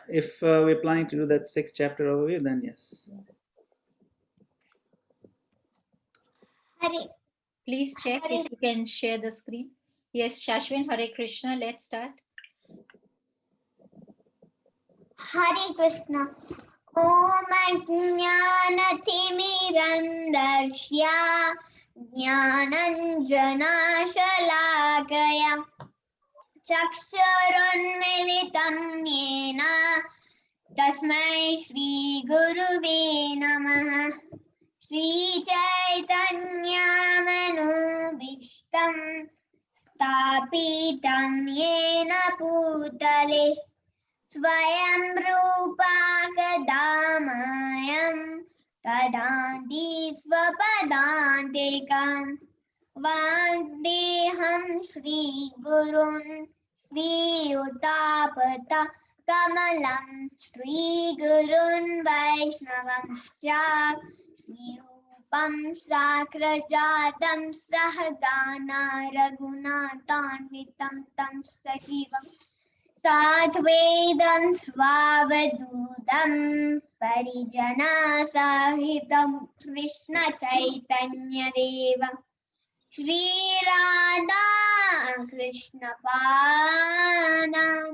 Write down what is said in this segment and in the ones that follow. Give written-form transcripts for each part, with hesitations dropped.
If we're planning to do that 6th chapter overview, then yes. Hare. Please check if you can share the screen. Yes, Shashwin, Hare Krishna. Let's start. Hare Krishna. Om Ajnanatimirandasya Jnananjanashalakaya Chakshurunmilitam Yena Tasmai Shri Guruve Namaha Shri Chaitanya Manubhishtam Stapitam Yena Putale Swayam Rupa Kadamayam Tadandi Swapadantikam Vagdeham Shri Gurun Shri Utapata Kamalam Shri Gurun Vaishnavam Shri Rupam Sakrajatam Sahagana Raghunatanvitam Tam Sajivam Sathvedam Svavadudam Parijana Sahitam Krishna Chaitanya Devam Shri Radha Krishna Padam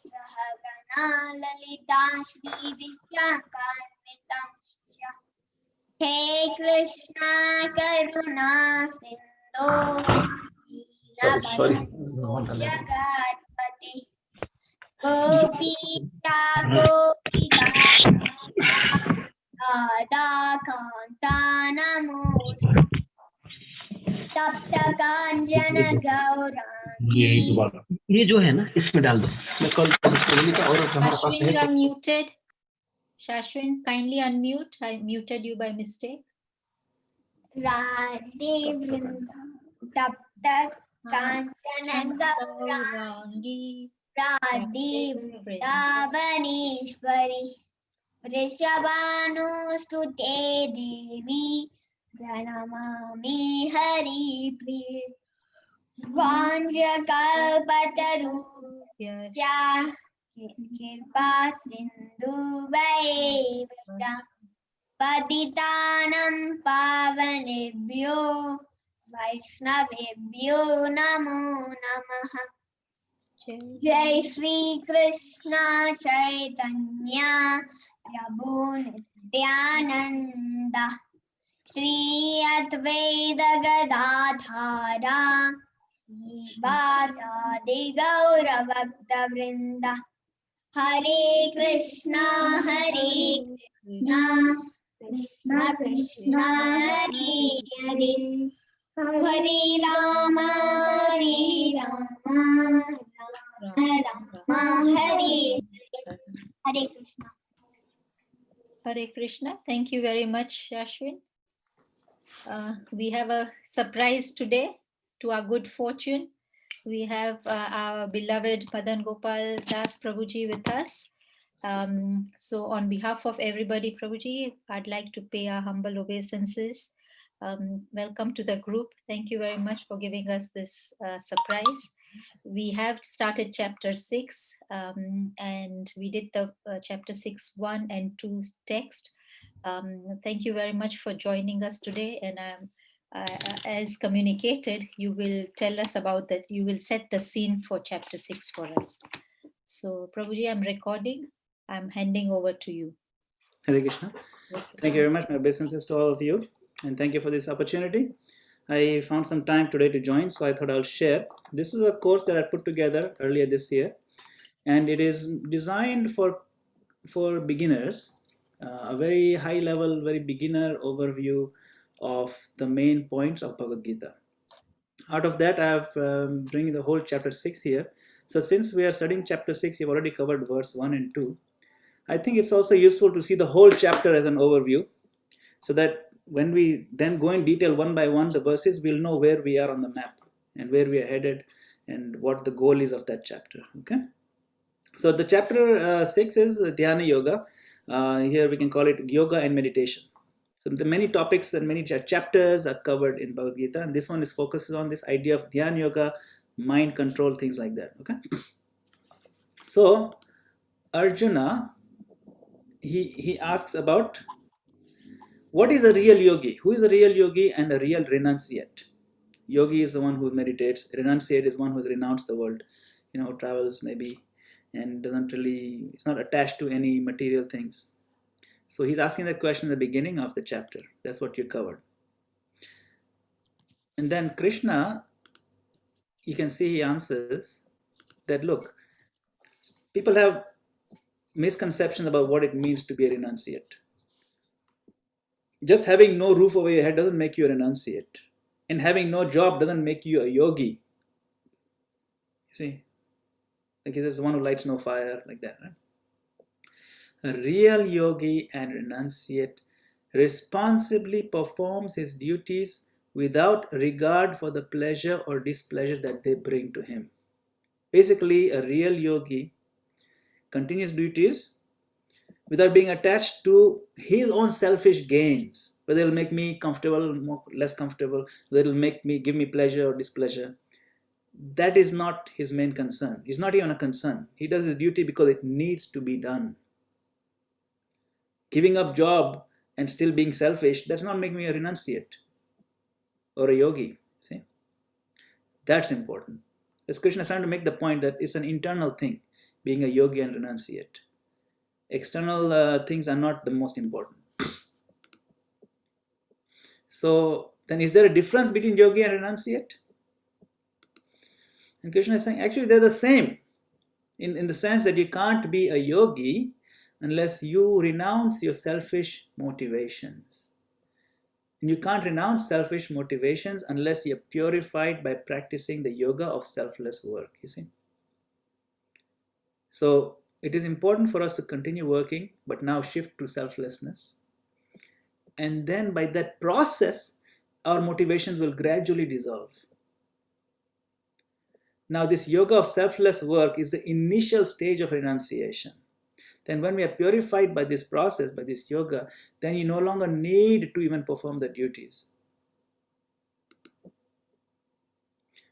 Sahagana Lalita Shri Vishyakanvitam He Krishna Karuna Sindhu Deenabandhu Jagatpate Gopika Gopika Radha Kanta Namostu Tapta Kanjana Gaurangi ये जो है ना इसमें डाल दो मैं कल और हमारे पास Shashwin, you are muted. Shashwin, kindly unmute. I muted you by mistake. Radhe Vrindam Tapta Kanjana Gaurangi Radhe Vrindavaneshwari Vrishabhanustute Devi Pranamami Hari Priye Vanjakalpatarubhya Kirpa Sindhu Vaivata Patitanam Pavanebhyo Vaishnavebhyo Namo Namaha Jai Shri Krishna Chaitanya Prabhu Nityananda Shri Advaita Gadadhara Srivasadi Gaura Bhakta Vrinda Hare Krishna Krishna Krishna Hare Hare Hare Rama Rama Hare Krishna. Hare Krishna. Thank you very much, Shashwin. We have a surprise today to our good fortune. We have our beloved Madan Gopal Das Prabhuji with us. So on behalf of everybody, Prabhuji, I'd like to pay our humble obeisances. Welcome to the group. Thank you very much for giving us this surprise. We have started chapter 6 and we did the chapter 6, 1 and 2 text. Thank you very much for joining us today. And as communicated, you will tell us about that. You will set the scene for chapter 6 for us. So Prabhuji, I'm recording. I'm handing over to you. Hare Krishna. Thank you very much. My obeisances to all of you. And thank you for this opportunity. I found some time today to join, so I thought I'll share. This is a course that I put together earlier this year. And it is designed for beginners. A very high level, very beginner overview of the main points of Bhagavad Gita. Out of that, I have bringing the whole chapter 6 here. So since we are studying chapter 6, you've already covered verse 1 and 2. I think it's also useful to see the whole chapter as an overview, so that when we then go in detail one by one the verses, we'll know where we are on the map and where we are headed and what the goal is of that chapter. Okay. So the chapter 6 is Dhyana Yoga. Here we can call it yoga and meditation. So the many topics and many chapters are covered in Bhagavad Gita, and this one is focuses on this idea of Dhyana Yoga, mind control, things like that. Okay. So Arjuna, he asks about what is a real yogi? Who is a real yogi and a real renunciate? Yogi is the one who meditates. Renunciate is one who has renounced the world, travels maybe, and doesn't really, is not attached to any material things. So he's asking that question at the beginning of the chapter. That's what you covered. And then Krishna, you can see he answers that, look, people have misconceptions about what it means to be a renunciate. Just having no roof over your head doesn't make you a renunciate. And having no job doesn't make you a yogi. You see? Like there's one who lights no fire, like that, right? A real yogi and renunciate responsibly performs his duties without regard for the pleasure or displeasure that they bring to him. Basically, a real yogi continues duties without being attached to his own selfish gains, whether it'll make me comfortable, more, less comfortable, whether it'll give me pleasure or displeasure. That is not his main concern. He's not even a concern. He does his duty because it needs to be done. Giving up job and still being selfish, that's not making me a renunciate or a yogi. See? That's important. As Krishna is trying to make the point that it's an internal thing, being a yogi and renunciate. External things are not the most important. So then is there a difference between yogi and renunciate? And Krishna is saying actually they're the same in the sense that you can't be a yogi unless you renounce your selfish motivations. And you can't renounce selfish motivations unless you're purified by practicing the yoga of selfless work, you see. So it is important for us to continue working, but now shift to selflessness. And then by that process, our motivations will gradually dissolve. Now this yoga of selfless work is the initial stage of renunciation. Then when we are purified by this process, by this yoga, then you no longer need to even perform the duties.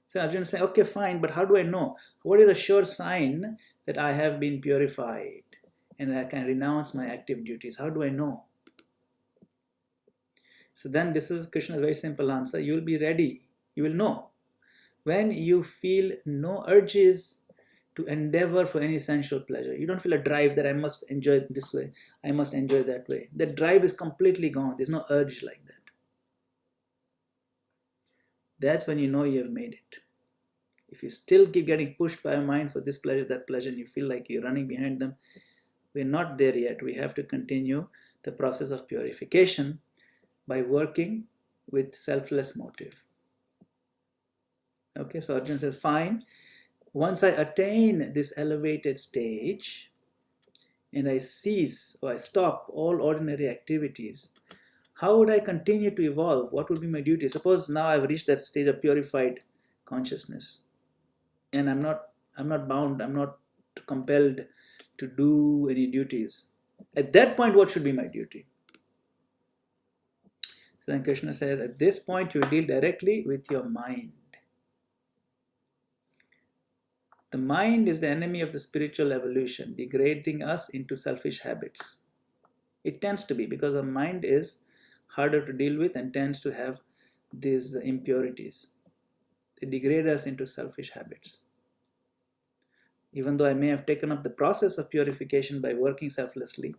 So Arjuna say, okay, fine, but how do I know? What is a sure sign that I have been purified and I can renounce my active duties? How do I know? So then this is Krishna's very simple answer. You will be ready. You will know. When you feel no urges to endeavor for any sensual pleasure. You don't feel a drive that I must enjoy it this way, I must enjoy it that way. The drive is completely gone. There's no urge like that. That's when you know you have made it. If you still keep getting pushed by your mind for this pleasure, that pleasure, and you feel like you're running behind them, we're not there yet. We have to continue the process of purification by working with selfless motive. Okay, so Arjuna says, fine. Once I attain this elevated stage and I cease or I stop all ordinary activities, how would I continue to evolve? What would be my duty? Suppose now I've reached that stage of purified consciousness and I'm not bound, I'm not compelled to do any duties. At that point, what should be my duty? So then Krishna says, at this point, you deal directly with your mind. The mind is the enemy of the spiritual evolution, degrading us into selfish habits. It tends to be because the mind is harder to deal with and tends to have these impurities. They degrade us into selfish habits. Even though I may have taken up the process of purification by working selflessly,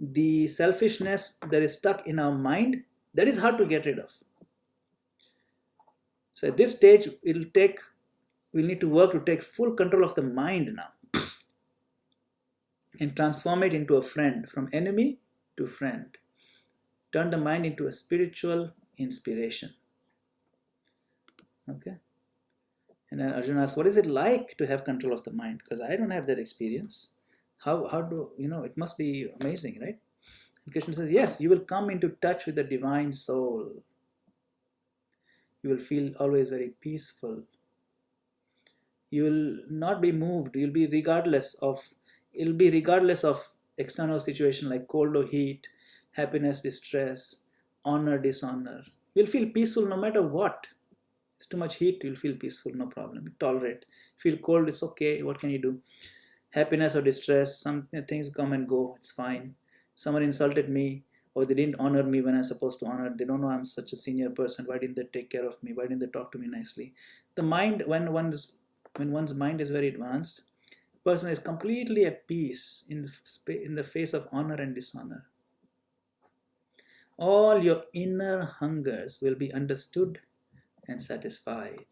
the selfishness that is stuck in our mind, that is hard to get rid of. So at this stage, we'll need to work to take full control of the mind now and transform it into a friend, from enemy to friend. Turn the mind into a spiritual inspiration. Okay? And then Arjuna asks, what is it like to have control of the mind? Because I don't have that experience. How do, it must be amazing, right? And Krishna says, yes, you will come into touch with the divine soul. You will feel always very peaceful. You will not be moved. It'll be regardless of external situation like cold or heat, happiness, distress, honor, dishonor. You'll feel peaceful no matter what. It's too much heat, you'll feel peaceful, no problem. Tolerate. Feel cold, it's okay. What can you do? Happiness or distress, some things come and go, it's fine. Someone insulted me, or they didn't honor me when I'm supposed to honor. They don't know I'm such a senior person. Why didn't they take care of me? Why didn't they talk to me nicely? The mind, when one's mind is very advanced, person is completely at peace in the face of honor and dishonor. All your inner hungers will be understood and satisfied,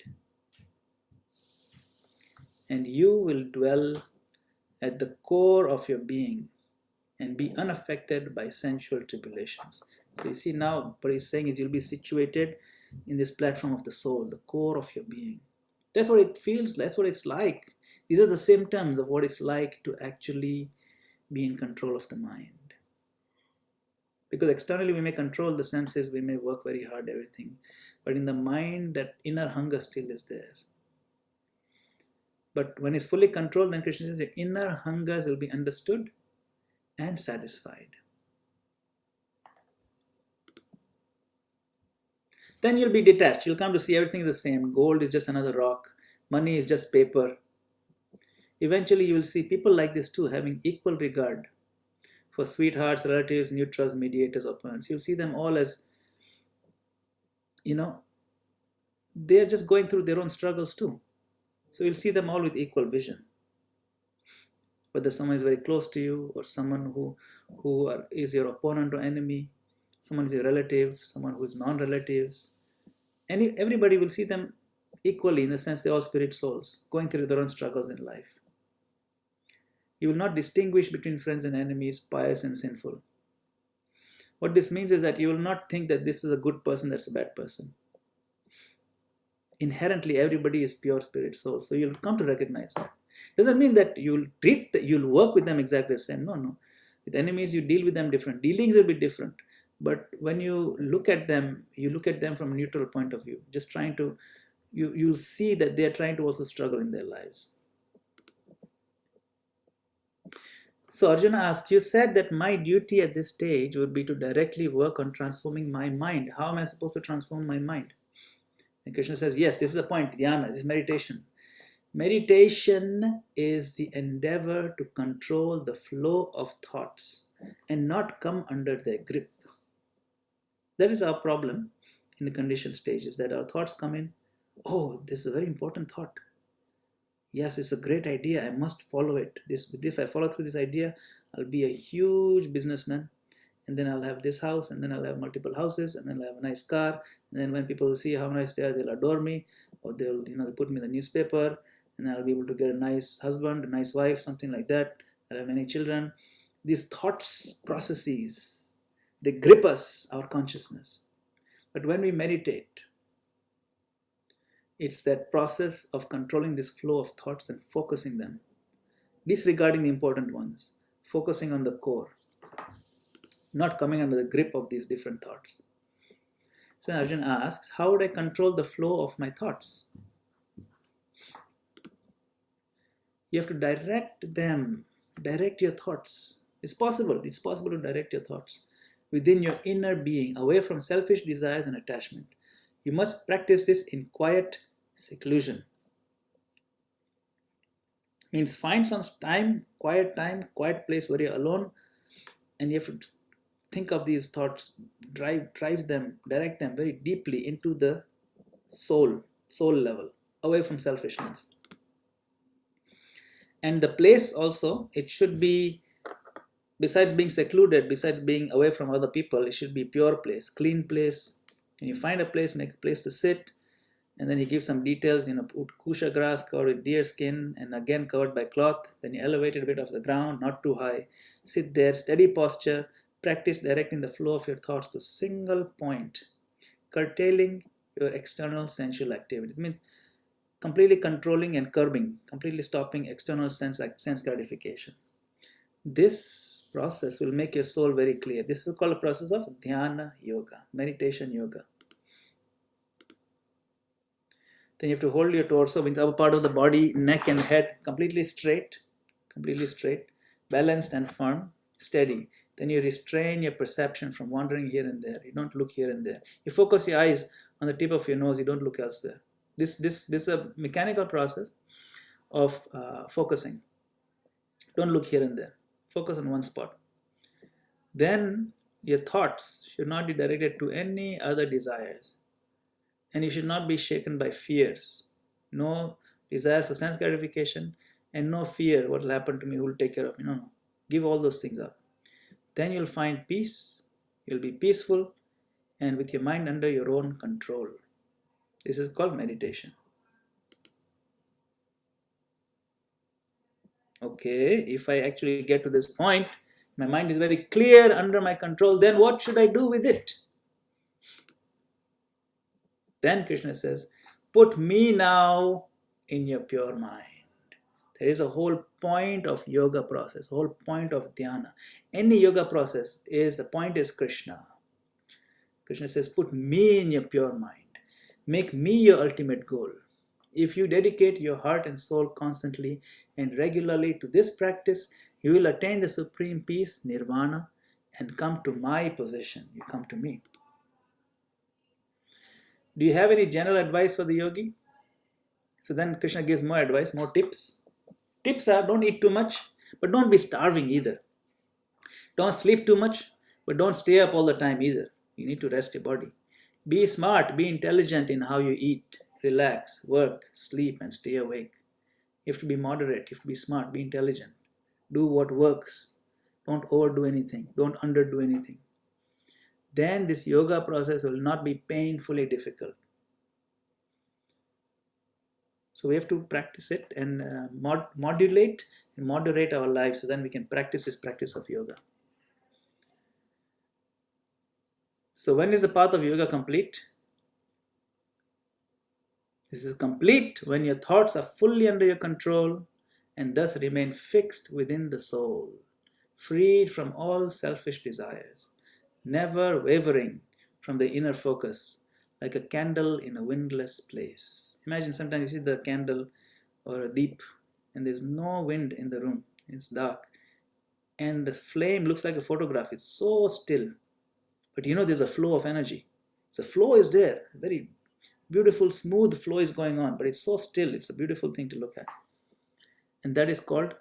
and you will dwell at the core of your being and be unaffected by sensual tribulations. So you see, now what he's saying is you'll be situated in this platform of the soul, the core of your being. That's what it feels, that's what it's like. These are the symptoms of what it's like to actually be in control of the mind. Because externally we may control the senses, we may work very hard, everything. But in the mind, that inner hunger still is there. But when it's fully controlled, then Krishna says your inner hungers will be understood and satisfied. Then you'll be detached. You'll come to see everything is the same. Gold is just another rock. Money is just paper. Eventually you will see people like this too, having equal regard for sweethearts, relatives, neutrals, mediators, opponents. You'll see them all as, they're just going through their own struggles too. So you'll see them all with equal vision. Whether someone is very close to you, or someone who is your opponent or enemy, someone is your relative, someone who is non-relatives, everybody will see them equally, in the sense they're all spirit souls going through their own struggles in life. You will not distinguish between friends and enemies, pious and sinful. What this means is that you will not think that this is a good person, that's a bad person. Inherently, everybody is pure spirit soul. So you'll come to recognize that. Doesn't mean that you'll work with them exactly the same. No. With enemies, you deal with them different. Dealings will be different. But when you look at them from a neutral point of view. Just trying to, you'll see that they're trying to also struggle in their lives. So Arjuna asked, you said that my duty at this stage would be to directly work on transforming my mind. How am I supposed to transform my mind? And Krishna says, yes, this is the point, dhyana, this is meditation. Meditation is the endeavor to control the flow of thoughts and not come under their grip. That is our problem in the conditioned stage, is that our thoughts come in, oh, this is a very important thought. Yes, it's a great idea. I must follow it. If I follow through this idea, I'll be a huge businessman. And then I'll have this house, and then I'll have multiple houses, and then I'll have a nice car. And then when people see how nice they are, they'll adore me, or they'll put me in the newspaper, and I'll be able to get a nice husband, a nice wife, something like that. I'll have many children. These thoughts, processes, they grip us, our consciousness. But when we meditate, it's that process of controlling this flow of thoughts and focusing them, disregarding the important ones, focusing on the core, not coming under the grip of these different thoughts. So Arjuna asks, how would I control the flow of my thoughts? You have to direct them, direct your thoughts. It's possible to direct your thoughts within your inner being, away from selfish desires and attachment. You must practice this in quiet seclusion. Means find some time, quiet place where you're alone, and you have to think of these thoughts, drive them, direct them very deeply into the soul level, away from selfishness. And the place also, it should be, besides being secluded, besides being away from other people, it should be a pure place, clean place. When you find a place, make a place to sit, and then he gives some details, put kusha grass covered with deer skin, and again covered by cloth. Then you elevate it a bit off the ground, not too high. Sit there, steady posture, practice directing the flow of your thoughts to a single point, curtailing your external sensual activities. It means completely controlling and curbing, completely stopping external sense gratification. This process will make your soul very clear. This is called a process of dhyana yoga, meditation yoga. Then you have to hold your torso, means upper part of the body, neck and head completely straight, balanced and firm, steady. Then you restrain your perception from wandering here and there. You don't look here and there. You focus your eyes on the tip of your nose. You don't look elsewhere. This is a mechanical process of focusing. Don't look here and there. Focus on one spot. Then your thoughts should not be directed to any other desires. And you should not be shaken by fears. No desire for sense gratification and no fear what will happen to me, who will take care of me. No. Give all those things up. Then you'll find peace. You'll be peaceful and with your mind under your own control. This is called meditation. Okay, if I actually get to this point, my mind is very clear, under my control, then what should I do with it? Then Krishna says, put me now in your pure mind. There is a whole point of yoga process, whole point of dhyana. Any yoga process is, the point is Krishna. Krishna says, put me in your pure mind. Make me your ultimate goal. If you dedicate your heart and soul constantly and regularly to this practice, you will attain the supreme peace, nirvana, and come to my position. You come to me. Do you have any general advice for the yogi? So then Krishna gives more advice, more tips. Tips are, don't eat too much, but don't be starving either. Don't sleep too much, but don't stay up all the time either. You need to rest your body. Be smart, be intelligent in how you eat. Relax, work, sleep, and stay awake. You have to be moderate, you have to be smart, be intelligent. Do what works. Don't overdo anything. Don't underdo anything. Then this yoga process will not be painfully difficult. So we have to practice it and modulate and moderate our lives so then we can practice this practice of yoga. So when is the path of yoga complete? This is complete when your thoughts are fully under your control and thus remain fixed within the soul, freed from all selfish desires, never wavering from the inner focus, like a candle in a windless place. Imagine sometimes you see the candle or a deep and there's no wind in the room, it's dark, and the flame looks like a photograph, it's so still, but you know there's a flow of energy. So flow is there, very beautiful, smooth flow is going on, but it's so still, it's a beautiful thing to look at. And that is called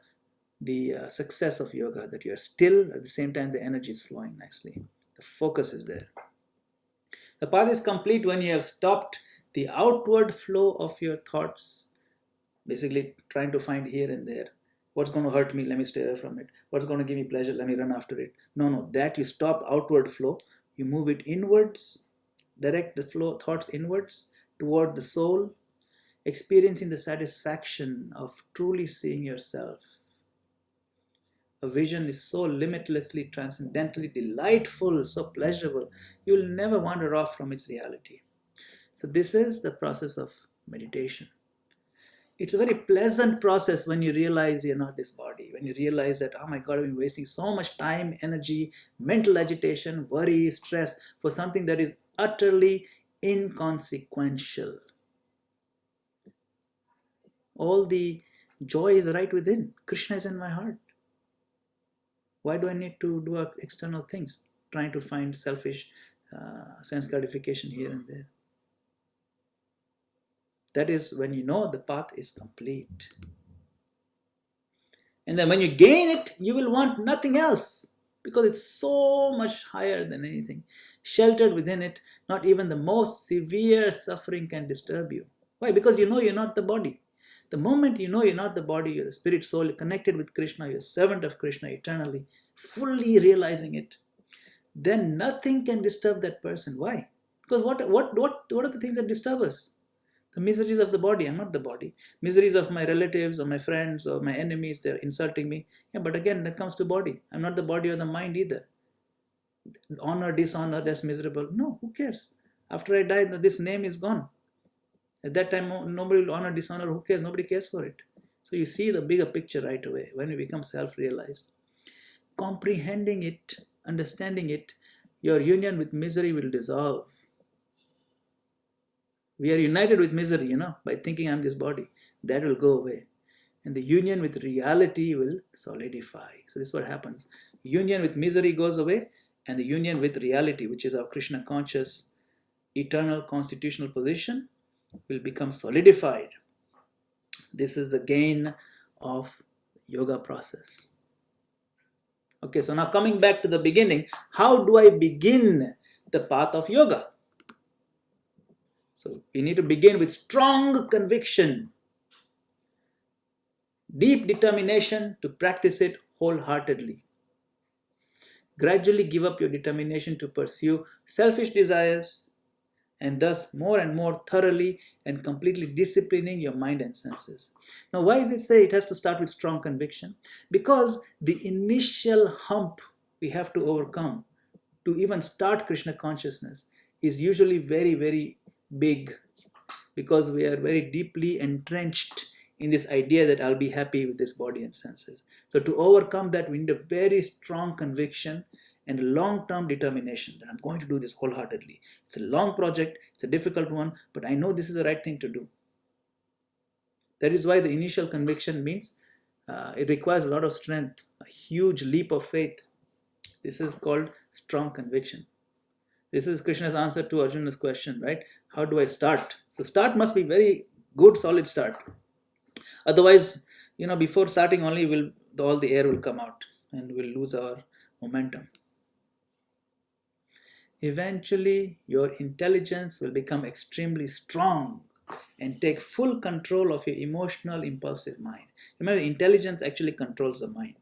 the success of yoga, that you are still, at the same time the energy is flowing nicely. The focus is there. The path is complete when you have stopped the outward flow of your thoughts, basically trying to find here and there. What's going to hurt me? Let me stay away from it. What's going to give me pleasure? Let me run after it. No, that you stop outward flow, you move it inwards, direct the flow thoughts inwards toward the soul, experiencing the satisfaction of truly seeing yourself. A vision is so limitlessly, transcendently delightful, so pleasurable, you will never wander off from its reality. So this is the process of meditation. It's a very pleasant process when you realize you're not this body, when you realize that, oh my God, I've been wasting so much time, energy, mental agitation, worry, stress for something that is utterly inconsequential. All the joy is right within. Krishna is in my heart. Why do I need to do external things, trying to find selfish sense gratification here and there? That is when you know the path is complete. And then when you gain it, you will want nothing else because it's so much higher than anything. Sheltered within it, not even the most severe suffering can disturb you. Why? Because you know you're not the body. The moment you know you're not the body, you're the spirit soul, you're connected with Krishna, you're a servant of Krishna eternally, fully realizing it, then nothing can disturb that person. Why? Because what are the things that disturb us? The miseries of the body. I'm not the body. Miseries of my relatives or my friends or my enemies, they're insulting me. Yeah, but again, that comes to body. I'm not the body or the mind either. Honor, dishonor, that's miserable. No, who cares? After I die, this name is gone. At that time, nobody will honor, dishonor. Who cares? Nobody cares for it. So you see the bigger picture right away when we become self-realized. Comprehending it, understanding it, your union with misery will dissolve. We are united with misery, by thinking I'm this body. That will go away. And the union with reality will solidify. So this is what happens. Union with misery goes away, and the union with reality, which is our Krishna conscious, eternal constitutional position, will become solidified. This is the gain of yoga process. Okay, so now coming back to the beginning, how do I begin the path of yoga? So we need to begin with strong conviction, deep determination to practice it wholeheartedly. Gradually give up your determination to pursue selfish desires, and thus more and more thoroughly and completely disciplining your mind and senses. Now, why does it say it has to start with strong conviction? Because the initial hump we have to overcome to even start Krishna consciousness is usually very, very big, because we are very deeply entrenched in this idea that I'll be happy with this body and senses. So to overcome that, we need a very strong conviction and a long-term determination that I'm going to do this wholeheartedly. It's a long project, it's a difficult one, but I know this is the right thing to do. That is why the initial conviction means it requires a lot of strength, a huge leap of faith. This is called strong conviction. This is Krishna's answer to Arjuna's question, right? How do I start? So start must be very good, solid start. Otherwise, before starting only all the air will come out and we'll lose our momentum. Eventually, your intelligence will become extremely strong and take full control of your emotional, impulsive mind. Remember, intelligence actually controls the mind.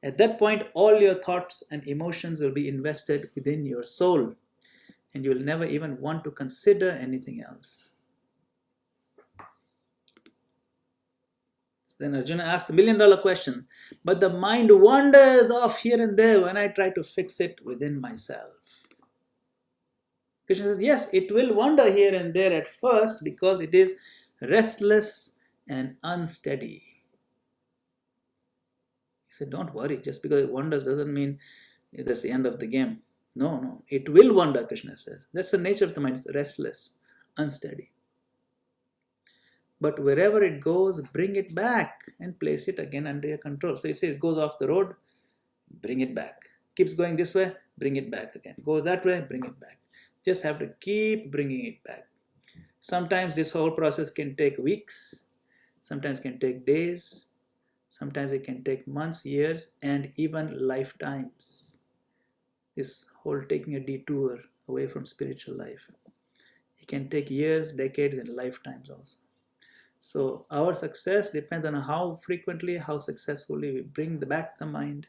At that point, all your thoughts and emotions will be invested within your soul, and you will never even want to consider anything else. Then Arjuna asked a million-dollar question, but the mind wanders off here and there when I try to fix it within myself. Krishna says, yes, it will wander here and there at first because it is restless and unsteady. He said, don't worry, just because it wanders doesn't mean that's the end of the game. No, it will wander, Krishna says. That's the nature of the mind, it's restless, unsteady. But wherever it goes, bring it back and place it again under your control. So you say it goes off the road, bring it back. Keeps going this way, bring it back again. Goes that way, bring it back. Just have to keep bringing it back. Sometimes this whole process can take weeks, sometimes can take days, sometimes it can take months, years, and even lifetimes. This whole taking a detour away from spiritual life. It can take years, decades, and lifetimes also. So our success depends on how frequently, how successfully we bring back the mind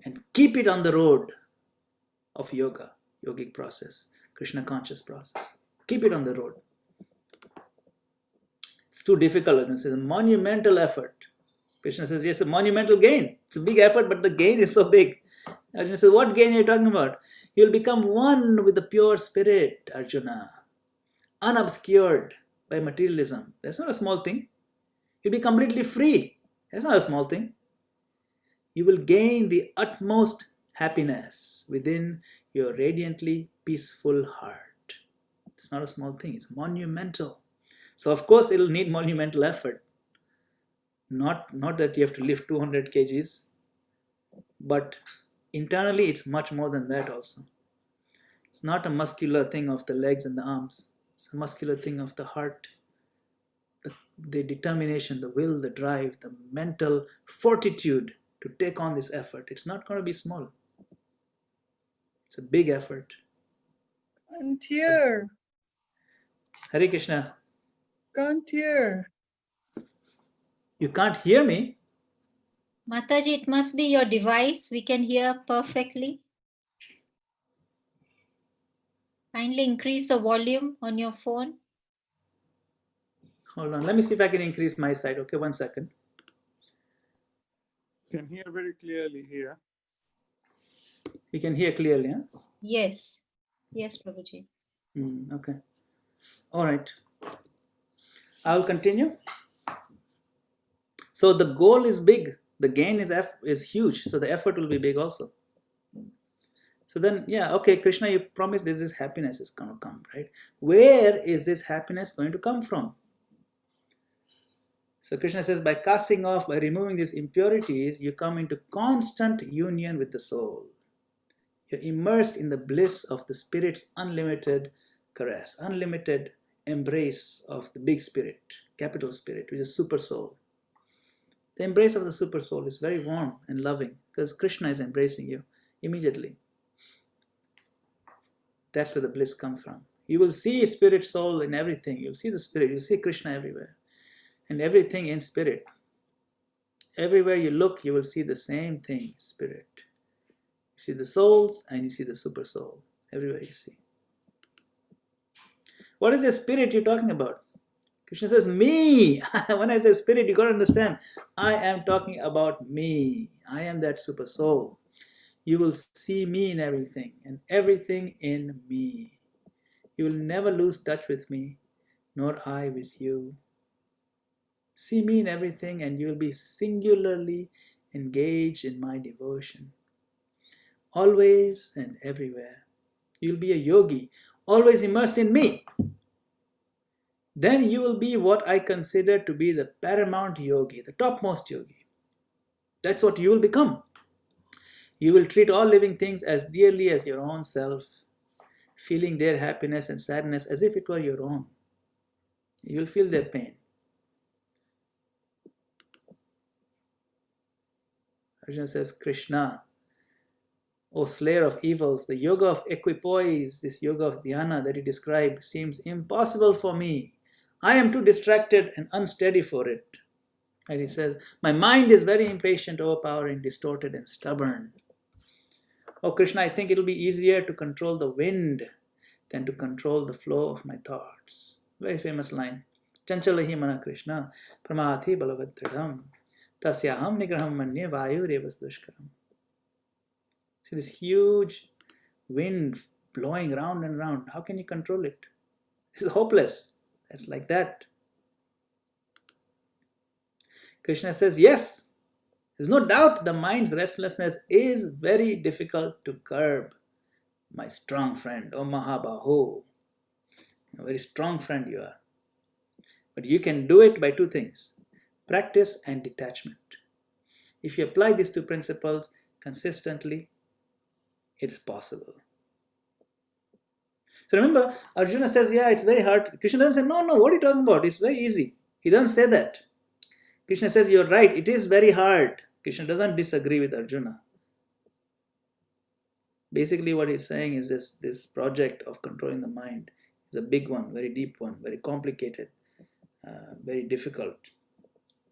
and keep it on the road of yoga, yogic process, Krishna conscious process. Keep it on the road. It's too difficult. It's a monumental effort. Krishna says, yes, a monumental gain. It's a big effort, but the gain is so big. Arjuna says, what gain are you talking about? You'll become one with the pure spirit, Arjuna, unobscured by materialism. That's not a small thing. You'll be completely free. That's not a small thing. You will gain the utmost happiness within your radiantly peaceful heart. It's not a small thing. It's monumental. So of course it'll need monumental effort. Not that you have to lift 200 kgs, but internally it's much more than that also. It's not a muscular thing of the legs and the arms. It's a muscular thing of the heart, the determination, the will, the drive, the mental fortitude to take on this effort. It's not going to be small. It's a big effort. Can't hear. Hare Krishna. Can't hear. You can't hear me? Mataji, it must be your device. We can hear perfectly. Kindly increase the volume on your phone. Hold on. Let me see if I can increase my side. Okay, 1 second. Can hear very clearly here. You can hear clearly, huh? Yes. Yes, Prabhuji. Okay. All right. I'll continue. So the goal is big. The gain is huge. So the effort will be big also. So then, yeah, okay, Krishna, you promised this happiness is going to come, right? Where is this happiness going to come from? So Krishna says, by casting off, by removing these impurities, you come into constant union with the soul. You're immersed in the bliss of the Spirit's unlimited caress, unlimited embrace of the big Spirit, capital Spirit, which is Super Soul. The embrace of the super soul is very warm and loving because Krishna is embracing you immediately. That's where the bliss comes from. You will see spirit soul in everything. You'll see the spirit. You'll see Krishna everywhere. And everything in spirit. Everywhere you look, you will see the same thing, spirit. You see the souls and you see the super soul. Everywhere you see. What is the spirit you're talking about? Krishna says, me. When I say spirit, you got to understand. I am talking about me. I am that super soul. You will see me in everything and everything in me. You will never lose touch with me, nor I with you. See me in everything and you will be singularly engaged in my devotion. Always and everywhere. You will be a yogi, always immersed in me. Then you will be what I consider to be the paramount yogi, the topmost yogi. That's what you will become. You will treat all living things as dearly as your own self, feeling their happiness and sadness as if it were your own. You will feel their pain. Arjuna says, Krishna, O slayer of evils, the yoga of equipoise, this yoga of dhyana that you describe seems impossible for me. I am too distracted and unsteady for it. And he says, my mind is very impatient, overpowering, distorted, and stubborn. Oh Krishna, I think it will be easier to control the wind than to control the flow of my thoughts. Very famous line. Chanchalahi mana Krishna, pramati balavadridam, tasyaham nigraham manye vayu revas dushkaram. See this huge wind blowing round and round. How can you control it? It's hopeless. It's like that. Krishna says, yes, there's no doubt the mind's restlessness is very difficult to curb. My strong friend, O Mahabaho. A very strong friend you are. But you can do it by two things, practice and detachment. If you apply these two principles consistently, it is possible. So remember, Arjuna says, yeah, it's very hard. Krishna doesn't say, no, what are you talking about? It's very easy. He doesn't say that. Krishna says, you're right, it is very hard. Krishna doesn't disagree with Arjuna. Basically what he's saying is this project of controlling the mind is a big one, very deep one, very complicated, very difficult.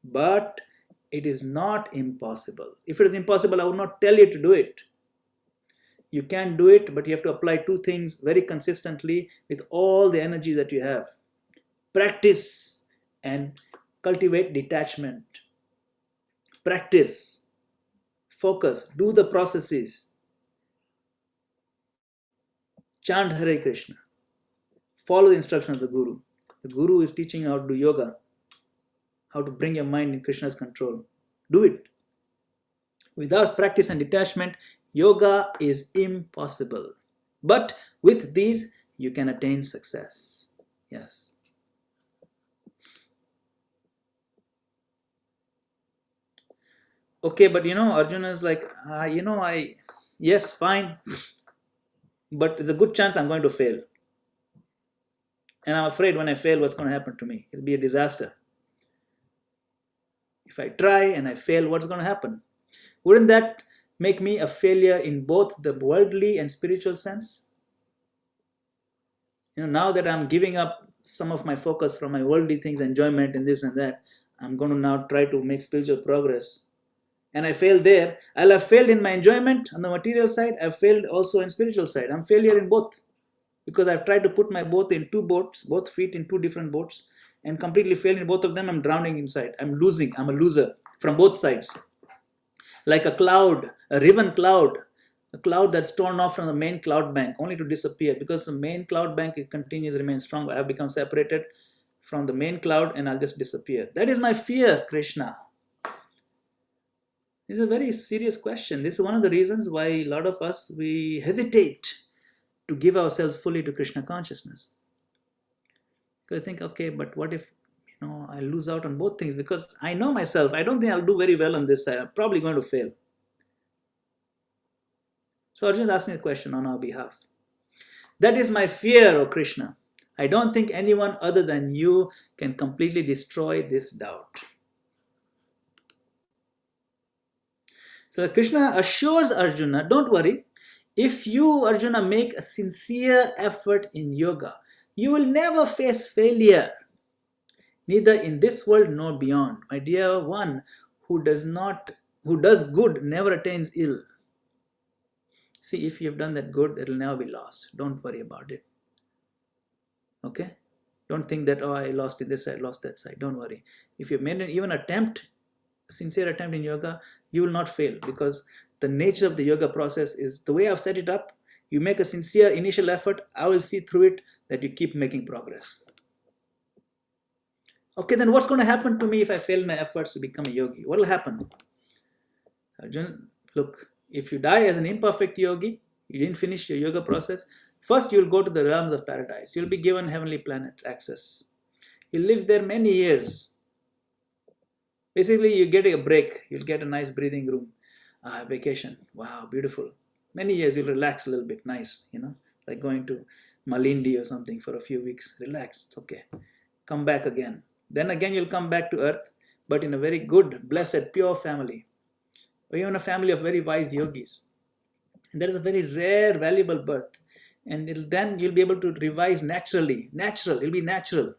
But it is not impossible. If it is impossible, I would not tell you to do it. You can do it, but you have to apply two things very consistently with all the energy that you have. Practice and cultivate detachment. Practice, focus, do the processes. Chant Hare Krishna. Follow the instruction of the Guru. The Guru is teaching you how to do yoga, how to bring your mind in Krishna's control. Do it. Without practice and detachment, yoga is impossible. But with these, you can attain success. Yes. Okay, but Arjuna is like, yes, fine. But there's a good chance I'm going to fail. And I'm afraid when I fail, what's going to happen to me? It'll be a disaster. If I try and I fail, what's going to happen? Wouldn't that make me a failure in both the worldly and spiritual sense? Now that I'm giving up some of my focus from my worldly things, enjoyment and this and that, I'm going to now try to make spiritual progress. And I fail there. I'll have failed in my enjoyment on the material side. I've failed also in spiritual side. I'm failure in both. Because I've tried to put my both in two boats, both feet in two different boats, and completely failed in both of them. I'm drowning inside. I'm losing. I'm a loser from both sides. Like a cloud, a riven cloud, a cloud that's torn off from the main cloud bank, only to disappear. Because the main cloud bank, it continues to remain strong. I have become separated from the main cloud and I'll just disappear. That is my fear, Krishna. This is a very serious question. This is one of the reasons why a lot of us, we hesitate to give ourselves fully to Krishna consciousness. Because I think, okay, but what if, I lose out on both things? Because I know myself, I don't think I'll do very well on this side. I'm probably going to fail. So Arjuna is asking a question on our behalf. That is my fear, O Krishna. I don't think anyone other than you can completely destroy this doubt. So Krishna assures Arjuna, don't worry, if you, Arjuna, make a sincere effort in yoga, you will never face failure, neither in this world nor beyond. My dear one, who does good never attains ill. See, if you have done that good, it will never be lost. Don't worry about it. Okay? Don't think that, oh, I lost it this side, lost that side. Don't worry. If you've made even attempt, a sincere attempt in yoga, you will not fail, because the nature of the yoga process is the way I've set it up. You make a sincere initial effort, I will see through it that you keep making progress. Okay, then what's going to happen to me if I fail my efforts to become a yogi? What will happen? Arjun, look, if you die as an imperfect yogi, you didn't finish your yoga process, first you'll go to the realms of paradise. You'll be given heavenly planet access. You'll live there many years. Basically, you get a break. You'll get a nice breathing room, vacation. Wow, beautiful. Many years you'll relax a little bit. Nice, like going to Malindi or something for a few weeks. Relax, it's okay. Come back again. Then again you'll come back to earth, but in a very good, blessed, pure family. Or even a family of very wise yogis. And that is a very rare, valuable birth. And then you'll be able to revise naturally. It'll be natural.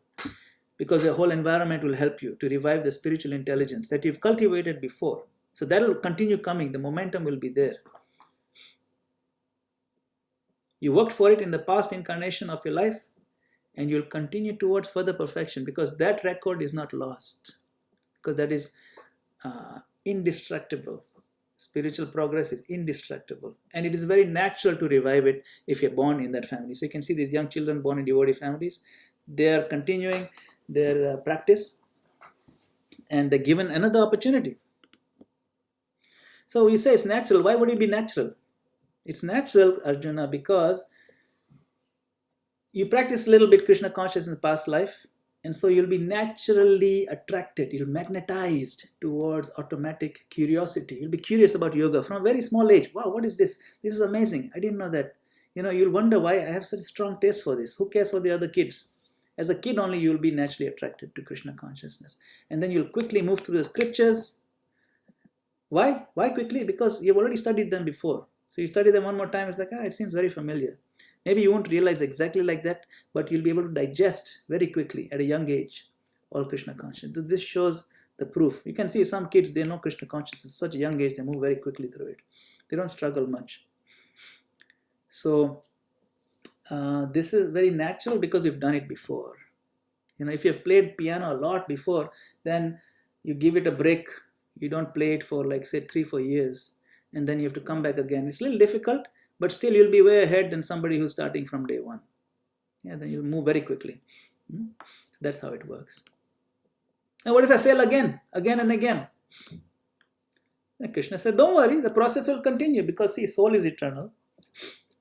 Because your whole environment will help you to revive the spiritual intelligence that you've cultivated before. So that will continue coming. The momentum will be there. You worked for it in the past incarnation of your life, and you'll continue towards further perfection, because that record is not lost. Because that is indestructible. Spiritual progress is indestructible. And it is very natural to revive it if you're born in that family. So you can see these young children born in devotee families. They are continuing their practice, and they're given another opportunity. So you say it's natural. Why would it be natural? It's natural, Arjuna, because you practice a little bit Krishna consciousness in the past life, and so you'll be naturally attracted. You'll be magnetized towards automatic curiosity. You'll be curious about yoga from a very small age. Wow, what is this? This is amazing. I didn't know that. You'll wonder why I have such a strong taste for this. Who cares for the other kids? As a kid only, you'll be naturally attracted to Krishna consciousness. And then you'll quickly move through the scriptures. Why? Why quickly? Because you've already studied them before. So you study them one more time, it's like, it seems very familiar. Maybe you won't realize exactly like that, but you'll be able to digest very quickly at a young age all Krishna consciousness. This shows the proof. You can see some kids, they know Krishna consciousness at such a young age, they move very quickly through it. They don't struggle much. So this is very natural because you've done it before. If you've played piano a lot before, then you give it a break. You don't play it for like say 3-4 years, and then you have to come back again. It's a little difficult, but still you'll be way ahead than somebody who's starting from day one. Then you'll move very quickly. So that's how it works. Now what if I fail again and again? Then Krishna said, don't worry, the process will continue, because see, soul is eternal.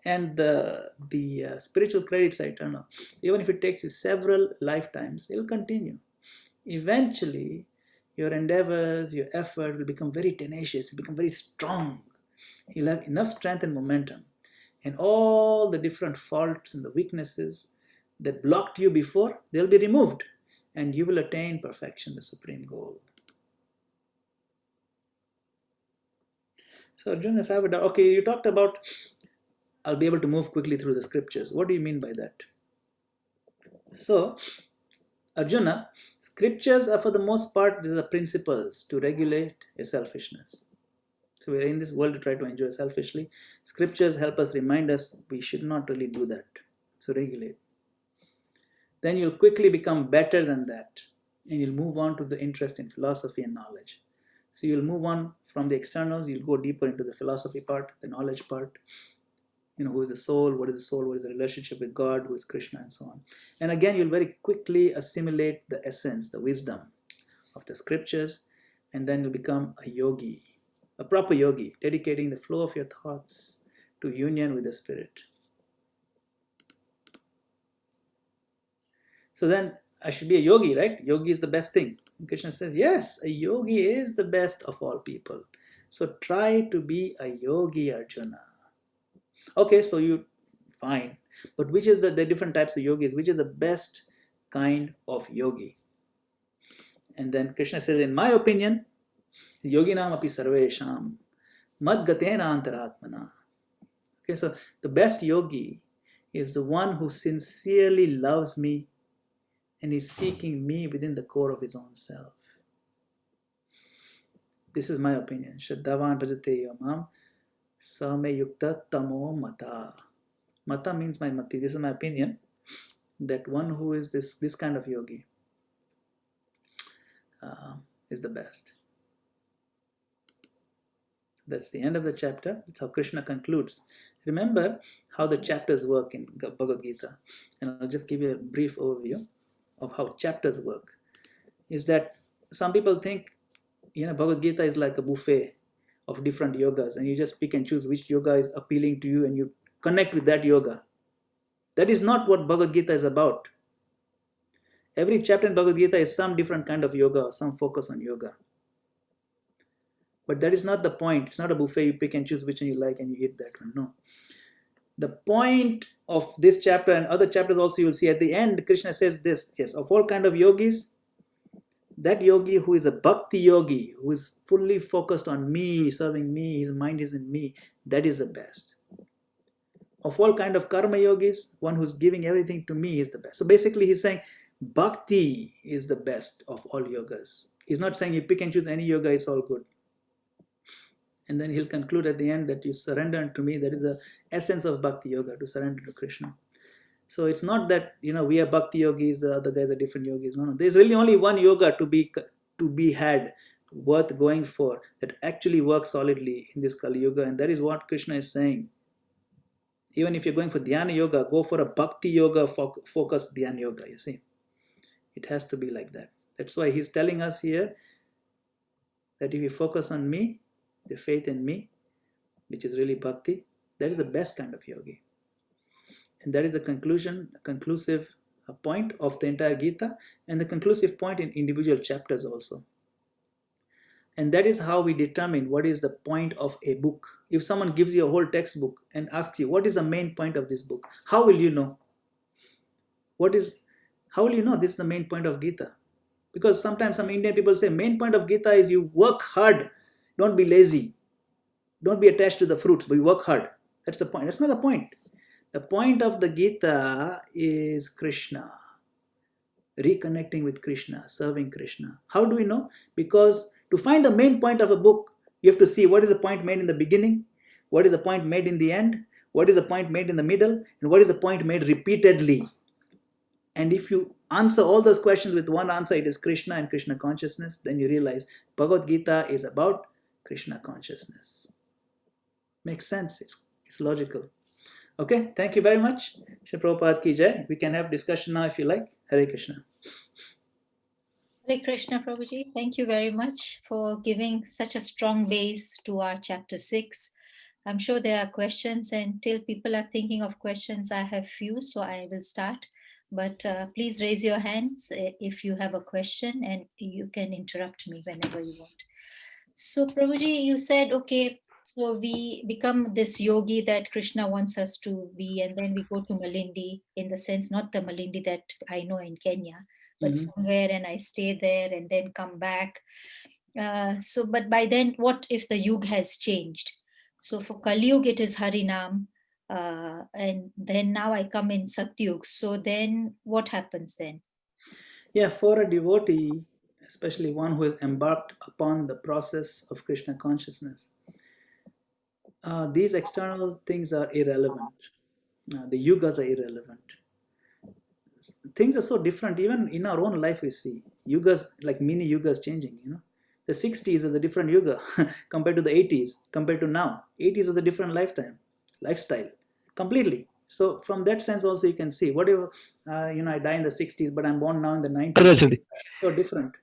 And the spiritual credits are eternal. Even if it takes you several lifetimes, it will continue. Eventually, your endeavors, your effort will become very tenacious, will become very strong. You'll have enough strength and momentum. And all the different faults and the weaknesses that blocked you before, they'll be removed. And you will attain perfection, the supreme goal. So Arjuna has have it. Okay, you talked about I'll be able to move quickly through the scriptures. What do you mean by that? So, Arjuna, scriptures are for the most part, these are principles to regulate your selfishness. So we're in this world to try to enjoy selfishly. Scriptures help us, remind us we should not really do that. So regulate. Then you'll quickly become better than that. And you'll move on to the interest in philosophy and knowledge. So you'll move on from the externals, you'll go deeper into the philosophy part, the knowledge part. Who is the soul, what is the relationship with God, who is Krishna, and so on. And again, you'll very quickly assimilate the essence, the wisdom of the scriptures, and then you'll become a yogi, a proper yogi, dedicating the flow of your thoughts to union with the spirit. So then, I should be a yogi, right? Yogi is the best thing. And Krishna says, yes, a yogi is the best of all people. So try to be a yogi, Arjuna. Okay, so fine. But which is the different types of yogis? Which is the best kind of yogi? And then Krishna says, in my opinion, yoginam api sarvesham Mad gatena antaratmana. Okay, so the best yogi is the one who sincerely loves me and is seeking me within the core of his own self. This is my opinion. Shraddhavan bhajate yamam same yukta tamo mata. Mata means my mati. This is my opinion. That one who is this kind of yogi is the best. That's the end of the chapter. That's how Krishna concludes. Remember how the chapters work in Bhagavad Gita. And I'll just give you a brief overview of how chapters work. Is that some people think, Bhagavad Gita is like a buffet of different yogas, and you just pick and choose which yoga is appealing to you and you connect with that yoga. That is not what Bhagavad Gita is about. Every chapter in Bhagavad Gita is some different kind of yoga, some focus on yoga. But that is not the point. It's not a buffet. You pick and choose which one you like and you eat that one. No. The point of this chapter and other chapters also, you will see at the end, Krishna says this, yes, of all kind of yogis, that yogi who is a bhakti yogi, who is fully focused on me, serving me, his mind is in me, that is the best. Of all kind of karma yogis, one who's giving everything to me is the best. So basically he's saying bhakti is the best of all yogas. He's not saying you pick and choose any yoga, it's all good. And then he'll conclude at the end that you surrender unto me. That is the essence of bhakti yoga, to surrender to Krishna. So it's not that we are bhakti yogis, the other guys are different yogis. No. There's really only one yoga to be had, worth going for, that actually works solidly in this Kali Yuga, and that is what Krishna is saying. Even if you're going for dhyana yoga, go for a bhakti yoga focused dhyana yoga. You see, it has to be like that. That's why he's telling us here that if you focus on me, the faith in me, which is really bhakti, that is the best kind of yogi. And that is the conclusive point of the entire Gita, and the conclusive point in individual chapters also. And that is how we determine what is the point of a book. If someone gives you a whole textbook and asks you, what is the main point of this book? How will you know? How will you know this is the main point of Gita? Because sometimes some Indian people say, main point of Gita is you work hard. Don't be lazy. Don't be attached to the fruits, but you work hard. That's the point. That's not the point. The point of the Gita is Krishna. Reconnecting with Krishna, serving Krishna. How do we know? Because to find the main point of a book, you have to see what is the point made in the beginning, what is the point made in the end, what is the point made in the middle, and what is the point made repeatedly. And if you answer all those questions with one answer, it is Krishna and Krishna consciousness, then you realize Bhagavad Gita is about Krishna consciousness. Makes sense. It's logical. Okay, thank you very much. Shri Prabhupada ki jai. We can have discussion now if you like. Hare Krishna. Hare Krishna, Prabhuji. Thank you very much for giving such a strong base to our chapter 6. I'm sure there are questions, and till people are thinking of questions, I have few, so I will start. But please raise your hands if you have a question, and you can interrupt me whenever you want. So Prabhuji, you said, okay, so we become this yogi that Krishna wants us to be, and then we go to Malindi, in the sense, not the Malindi that I know in Kenya, but somewhere, and I stay there and then come back. But by then, what if the yug has changed? So for Kali Yuga, it is Harinam, and then now I come in Satyug. So then what happens then? Yeah, for a devotee, especially one who has embarked upon the process of Krishna consciousness, these external things are irrelevant. The yugas are irrelevant. Things are so different. Even in our own life, we see yugas, like mini yugas changing. The 60s is a different yuga compared to the 80s, compared to now. 80s was a different lifestyle, completely. So from that sense also you can see, whatever, I die in the 60s, but I'm born now in the 90s. So different,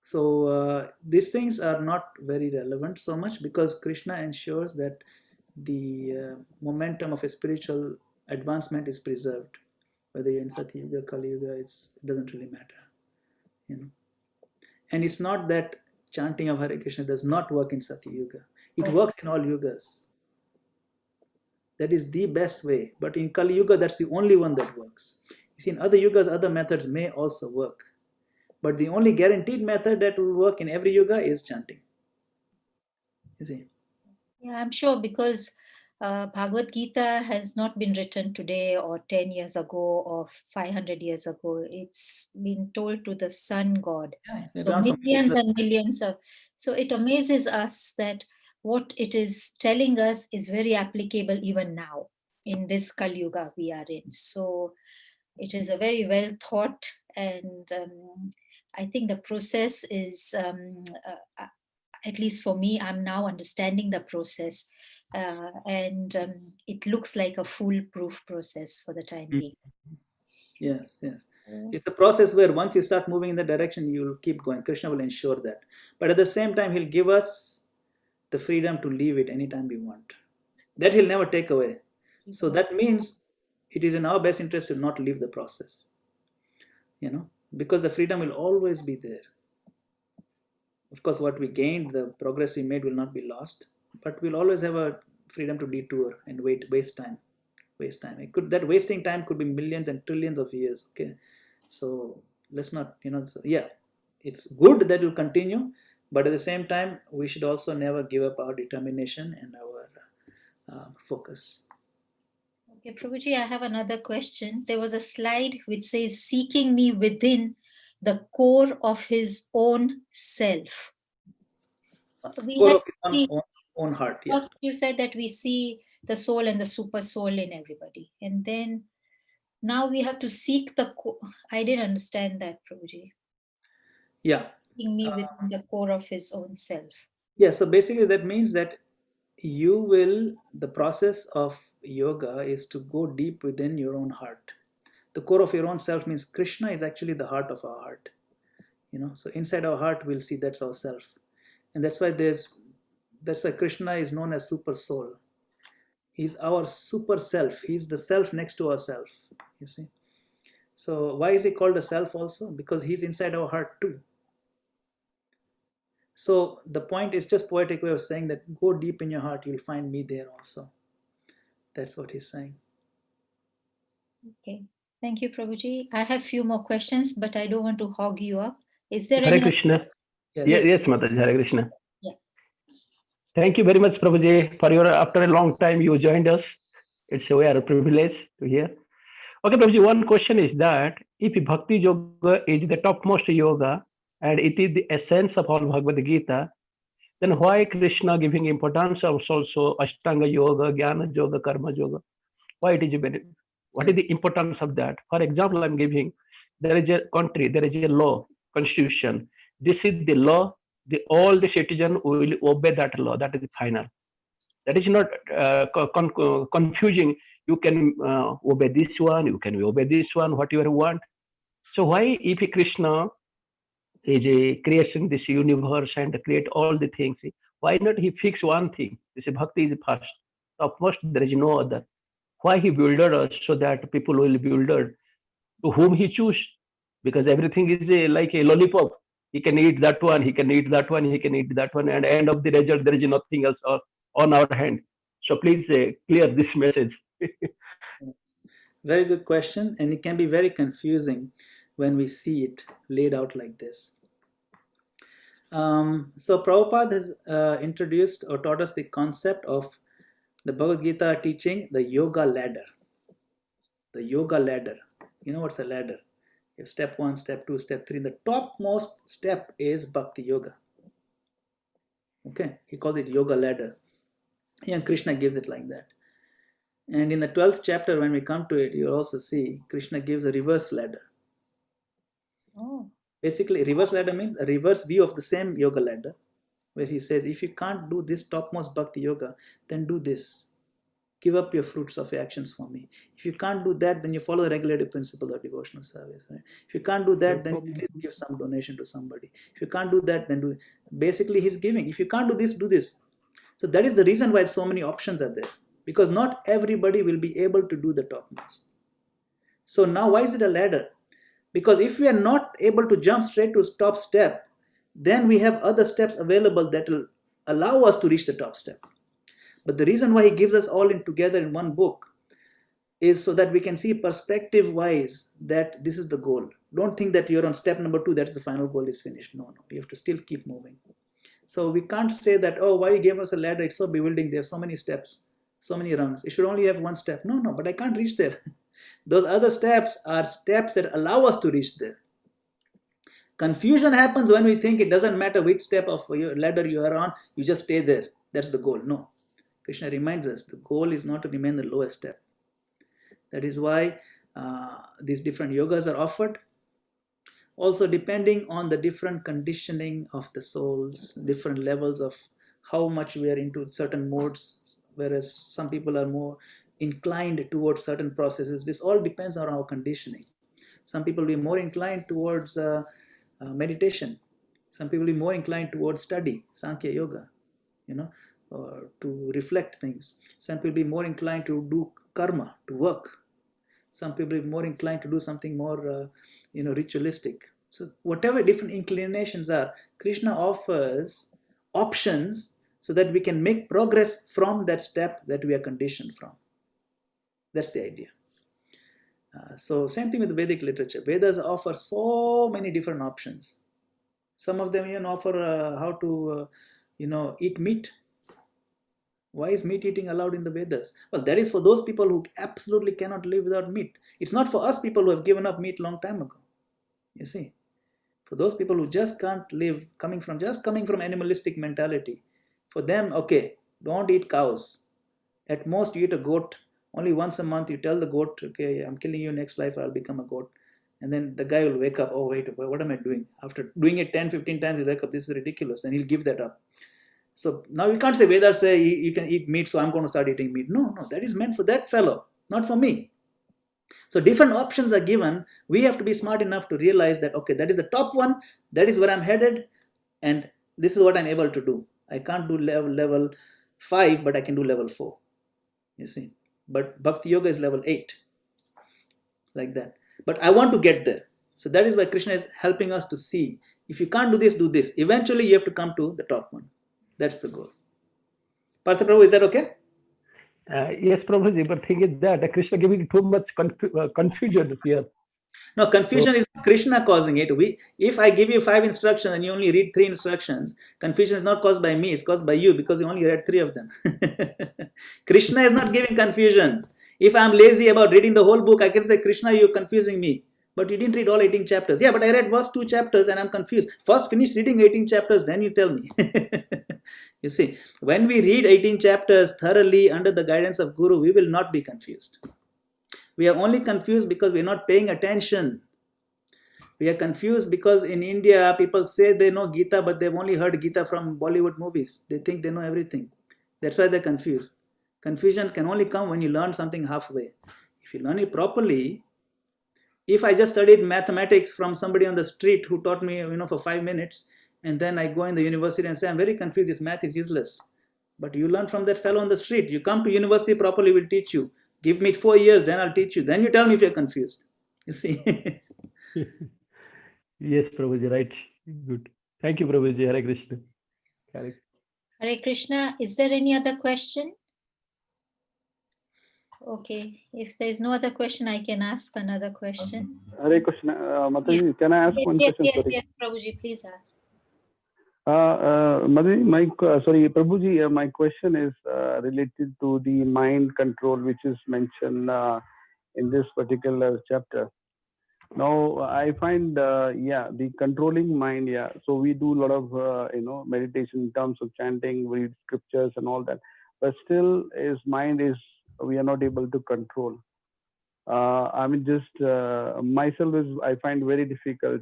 So these things are not very relevant so much, because Krishna ensures that the momentum of a spiritual advancement is preserved. Whether you're in Satya Yuga, Kali Yuga, it doesn't really matter. And it's not that chanting of Hare Krishna does not work in Satya Yuga. It works in all yugas. That is the best way. But in Kali Yuga, that's the only one that works. You see, in other yugas, other methods may also work. But the only guaranteed method that will work in every yuga is chanting. You see? Yeah, I'm sure because Bhagavad Gita has not been written today or 10 years ago or 500 years ago. It's been told to the sun god. Yeah, it's been So around for millions millions and millions of. So it amazes us that what it is telling us is very applicable even now in this Kali Yuga we are in. So it is a very well thought, and I think the process is, at least for me, I'm now understanding the process, and it looks like a foolproof process for the time being. Yes, yes. It's a process where once you start moving in that direction, you'll keep going. Krishna will ensure that. But at the same time, he'll give us the freedom to leave it anytime we want. That he'll never take away. So that means it is in our best interest to not leave the process. Because the freedom will always be there. Of course, what we gained, the progress we made will not be lost, but we'll always have a freedom to detour and waste time. That wasting time could be millions and trillions of years. Okay, so let's not, it's good that will continue, but at the same time, we should also never give up our determination and our focus. Okay, Prabhuji, I have another question. There was a slide which says seeking me within the core of his own self. We Core had of his own heart. Yeah. first you said that we see the soul and the super soul in everybody, and then now we have to seek the core. I didn't understand that, Prabhuji. Yeah. Seeking me within the core of his own self. Yeah. So basically, that means that the process of yoga is to go deep within your own heart. The core of your own self means Krishna is actually the heart of our heart. So inside our heart, we'll see that's our self. And that's why Krishna is known as super soul. He's our super self. He's the self next to ourself. You see. So why is he called a self also? Because he's inside our heart too. So the point is just poetic way of saying that go deep in your heart, you'll find me there also. That's what he's saying. Okay. Thank you, Prabhuji. I have few more questions, but I don't want to hog you up. Is there Hare any? Krishna. Yes. Yes, Mataji, Hare Krishna. Yeah. Thank you very much, Prabhuji, for after a long time you joined us. We are privileged to hear. Okay, Prabhuji, one question is that if Bhakti Yoga is the topmost yoga and it is the essence of all Bhagavad Gita, then why Krishna giving importance of also Ashtanga Yoga, Jnana Yoga, Karma Yoga? Why it is what is the importance of that? For example, I'm giving, there is a country, there is a law, constitution. This is the law, all the citizens will obey that law, that is final. That is not confusing. You can obey this one, you can obey this one, whatever you want. So why if Krishna is creating this universe and create all the things, why not he fix one thing? This bhakti is first. Topmost, there is no other. Why he builded us so that people will build to whom he choose? Because everything is like a lollipop. He can eat that one, he can eat that one, he can eat that one, and end of the result, there is nothing else on our hand. So please clear this message. Very good question, and it can be very confusing when we see it laid out like this. So Prabhupada has introduced or taught us the concept of the Bhagavad Gita teaching the yoga ladder. The yoga ladder. You know what's a ladder? You have step 1, step 2, step 3. The topmost step is Bhakti Yoga. Okay, he calls it yoga ladder. And Krishna gives it like that. And in the 12th chapter, when we come to it, you'll also see Krishna gives a reverse ladder. Oh. Basically, reverse ladder means a reverse view of the same yoga ladder, where he says, if you can't do this topmost Bhakti Yoga, then do this. Give up your fruits of your actions for me. If you can't do that, then you follow the regulative principle of devotional service. Right? If you can't do that, then please give some donation to somebody. If you can't do that, then do. Basically, he's giving. If you can't do this, do this. So that is the reason why so many options are there. Because not everybody will be able to do the topmost. So now why is it a ladder? Because if we are not able to jump straight to top step, then we have other steps available that will allow us to reach the top step. But the reason why he gives us all in together in one book is so that we can see perspective-wise that this is the goal. Don't think that you're on step number 2, that's the final goal is finished. No, you have to still keep moving. So we can't say that, oh, why you gave us a ladder? It's so bewildering. There are so many steps, so many rungs. It should only have one step. No, but I can't reach there. Those other steps are steps that allow us to reach there. Confusion happens when we think it doesn't matter which step of your ladder you are on, you just stay there. That's the goal. No. Krishna reminds us the goal is not to remain the lowest step. That is why these different yogas are offered. Also, depending on the different conditioning of the souls, different levels of how much we are into certain modes, whereas some people are more inclined towards certain processes. This all depends on our conditioning. Some people will be more inclined towards meditation. Some people will be more inclined towards study, Sankhya Yoga, or to reflect things. Some people will be more inclined to do karma, to work. Some people will be more inclined to do something more, ritualistic. So whatever different inclinations are, Krishna offers options so that we can make progress from that step that we are conditioned from. That's the idea. So same thing with Vedic literature. Vedas offer so many different options. Some of them even offer how to, eat meat. Why is meat eating allowed in the Vedas? Well, that is for those people who absolutely cannot live without meat. It's not for us people who have given up meat long time ago. You see, for those people who just can't live, coming from animalistic mentality, for them, okay, don't eat cows. At most, you eat a goat. Only once a month, you tell the goat, okay, I'm killing you, next life I'll become a goat. And then the guy will wake up, oh, wait, what am I doing? After doing it 10, 15 times, he'll wake up, this is ridiculous. Then he'll give that up. So now you can't say Vedas say you can eat meat, so I'm going to start eating meat. No, that is meant for that fellow, not for me. So different options are given. We have to be smart enough to realize that, okay, that is the top one, that is where I'm headed, and this is what I'm able to do. I can't do level 5, but I can do level 4. You see. But Bhakti Yoga is level 8. Like that. But I want to get there. So that is why Krishna is helping us to see. If you can't do this, do this. Eventually you have to come to the top one. That's the goal. Partha Prabhu, is that okay? Yes, Prabhuji, but thing is that Krishna giving too much confusion here. No, confusion is Krishna causing it. If I give you 5 instructions and you only read 3 instructions, confusion is not caused by me, it's caused by you because you only read 3 of them. Krishna is not giving confusion. If I'm lazy about reading the whole book, I can say, Krishna, you're confusing me. But you didn't read all 18 chapters. Yeah, but I read first 2 chapters and I'm confused. First finish reading 18 chapters, then you tell me. You see, when we read 18 chapters thoroughly under the guidance of Guru, we will not be confused. We are only confused because we're not paying attention. We are confused because in India, people say they know Gita, but they've only heard Gita from Bollywood movies. They think they know everything. That's why they're confused. Confusion can only come when you learn something halfway. If you learn it properly, if I just studied mathematics from somebody on the street who taught me, for 5 minutes, and then I go in the university and say, I'm very confused, this math is useless. But you learn from that fellow on the street. You come to university properly, we'll teach you. Give me 4 years, then I'll teach you. Then you tell me if you're confused. You see? Yes, Prabhuji, right. Good. Thank you, Prabhuji. Hare Krishna. Hare Krishna. Is there any other question? Okay. If there is no other question, I can ask another question. Hare Krishna. Mataji, can I ask one question? Yes, Prabhuji, please ask. Prabhuji, my question is related to the mind control, which is mentioned in this particular chapter. Now, I find, the controlling mind, so we do a lot of, meditation in terms of chanting, read scriptures and all that, but still we are not able to control. Myself I find very difficult.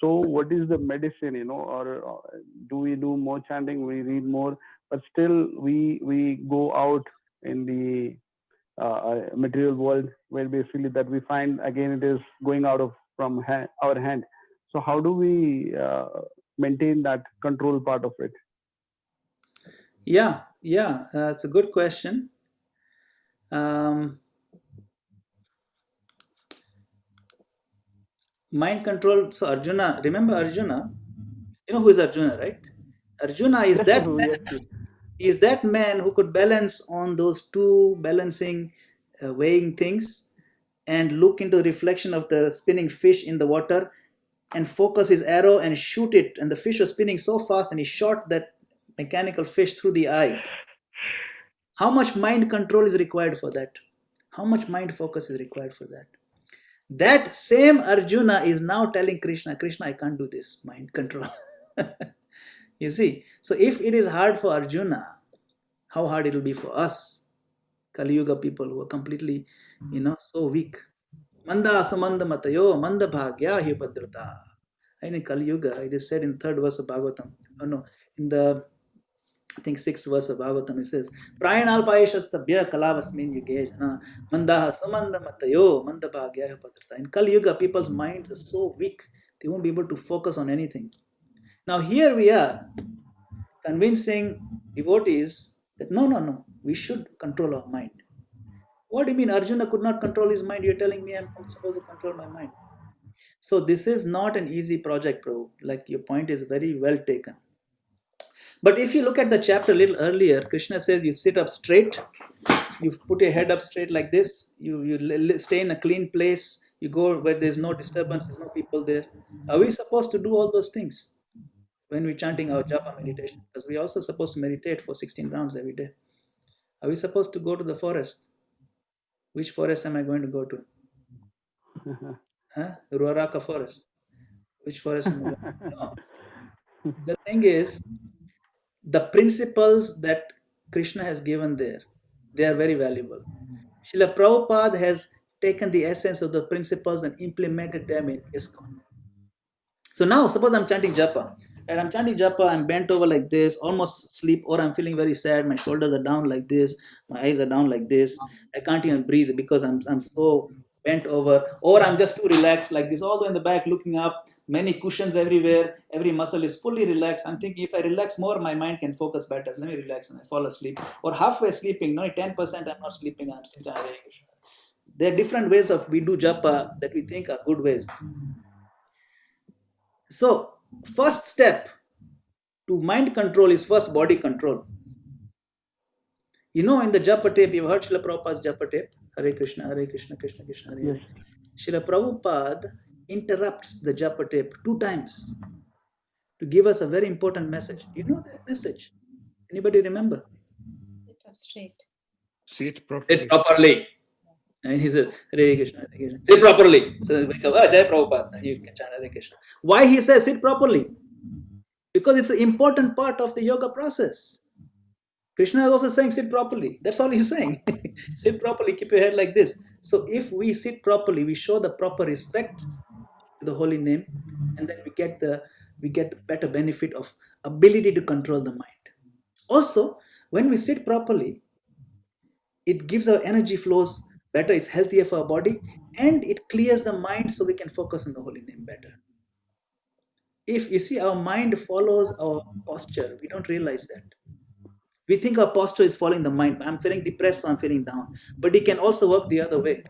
So what is the medicine, or do we do more chanting, we read more, but still we go out in the material world where basically that we find again it is going out from our hand. So how do we maintain that control part of it? Yeah, it's a good question. Mind control. So Arjuna, remember Arjuna? You know who is Arjuna, right? Arjuna is that man who could balance on those 2 balancing, weighing things. and look into the reflection of the spinning fish in the water and focus his arrow and shoot it, and the fish was spinning so fast and he shot that mechanical fish through the eye. How much mind control is required for that? How much mind focus is required for that? That same Arjuna is now telling Krishna, Krishna, I can't do this, mind control. You see, so if it is hard for Arjuna, how hard it will be for us, Kali Yuga people who are completely, so weak. Manda asamanda matayo, manda bhagya hipadrata. And in Kali Yuga, it is said in third verse of Bhagavatam. Oh no, in the I think sixth verse of Bhagavatam, it says, Prayanalpayashastabhya kalavasmin yuge jana mandaha samanda matayo manda bhagya hipadrata. In Kali Yuga, people's minds are so weak, they won't be able to focus on anything. Now here we are, convincing devotees that no, we should control our mind. What do you mean Arjuna could not control his mind? You're telling me I'm supposed to control my mind. So this is not an easy project, Prabhu. Like your point is very well taken. But if you look at the chapter a little earlier, Krishna says you sit up straight, you put your head up straight like this, you stay in a clean place, you go where there's no disturbance, there's no people there. Are we supposed to do all those things when we're chanting our japa meditation? Because we're also supposed to meditate for 16 rounds every day. Are we supposed to go to the forest? Which forest am I going to go to? Ruaraka forest. Which forest am I going to? No. The thing is, the principles that Krishna has given there, they are very valuable. Srila Prabhupada has taken the essence of the principles and implemented them in ISKCON. So now, suppose I'm chanting japa, and I'm chanting japa, I'm bent over like this, almost asleep, or I'm feeling very sad, my shoulders are down like this, my eyes are down like this, I can't even breathe because I'm so bent over, or I'm just too relaxed like this, all the way in the back looking up, many cushions everywhere, every muscle is fully relaxed. I'm thinking if I relax more, my mind can focus better. Let me relax and I fall asleep. Or halfway sleeping, no, 10% I'm not sleeping, I'm still chanting Hare Krishna. There are different ways of we do japa that we think are good ways. So, first step to mind control is first body control. In the japa tape, you've heard Srila Prabhupada's japa tape, Hare Krishna, Krishna Krishna, Hare Hare. Srila Prabhupada interrupts the japa tape 2 times to give us a very important message. You know that message? Anybody remember? Sit up straight. Sit properly. Sit properly. And he says, Hare Krishna, Hare Krishna. Sit properly. So wake up, Jai Prabhupada. You can chant Hare Krishna. Why he says sit properly? Because it's an important part of the yoga process. Krishna is also saying sit properly. That's all he's saying. Sit properly, keep your head like this. So if we sit properly, we show the proper respect to the holy name, and then we get the better benefit of ability to control the mind. Also, when we sit properly, it gives our energy flows better, it's healthier for our body, and it clears the mind so we can focus on the holy name better. If you see, our mind follows our posture, we don't realize that. We think our posture is following the mind. I'm feeling depressed, so I'm feeling down. But it can also work the other way.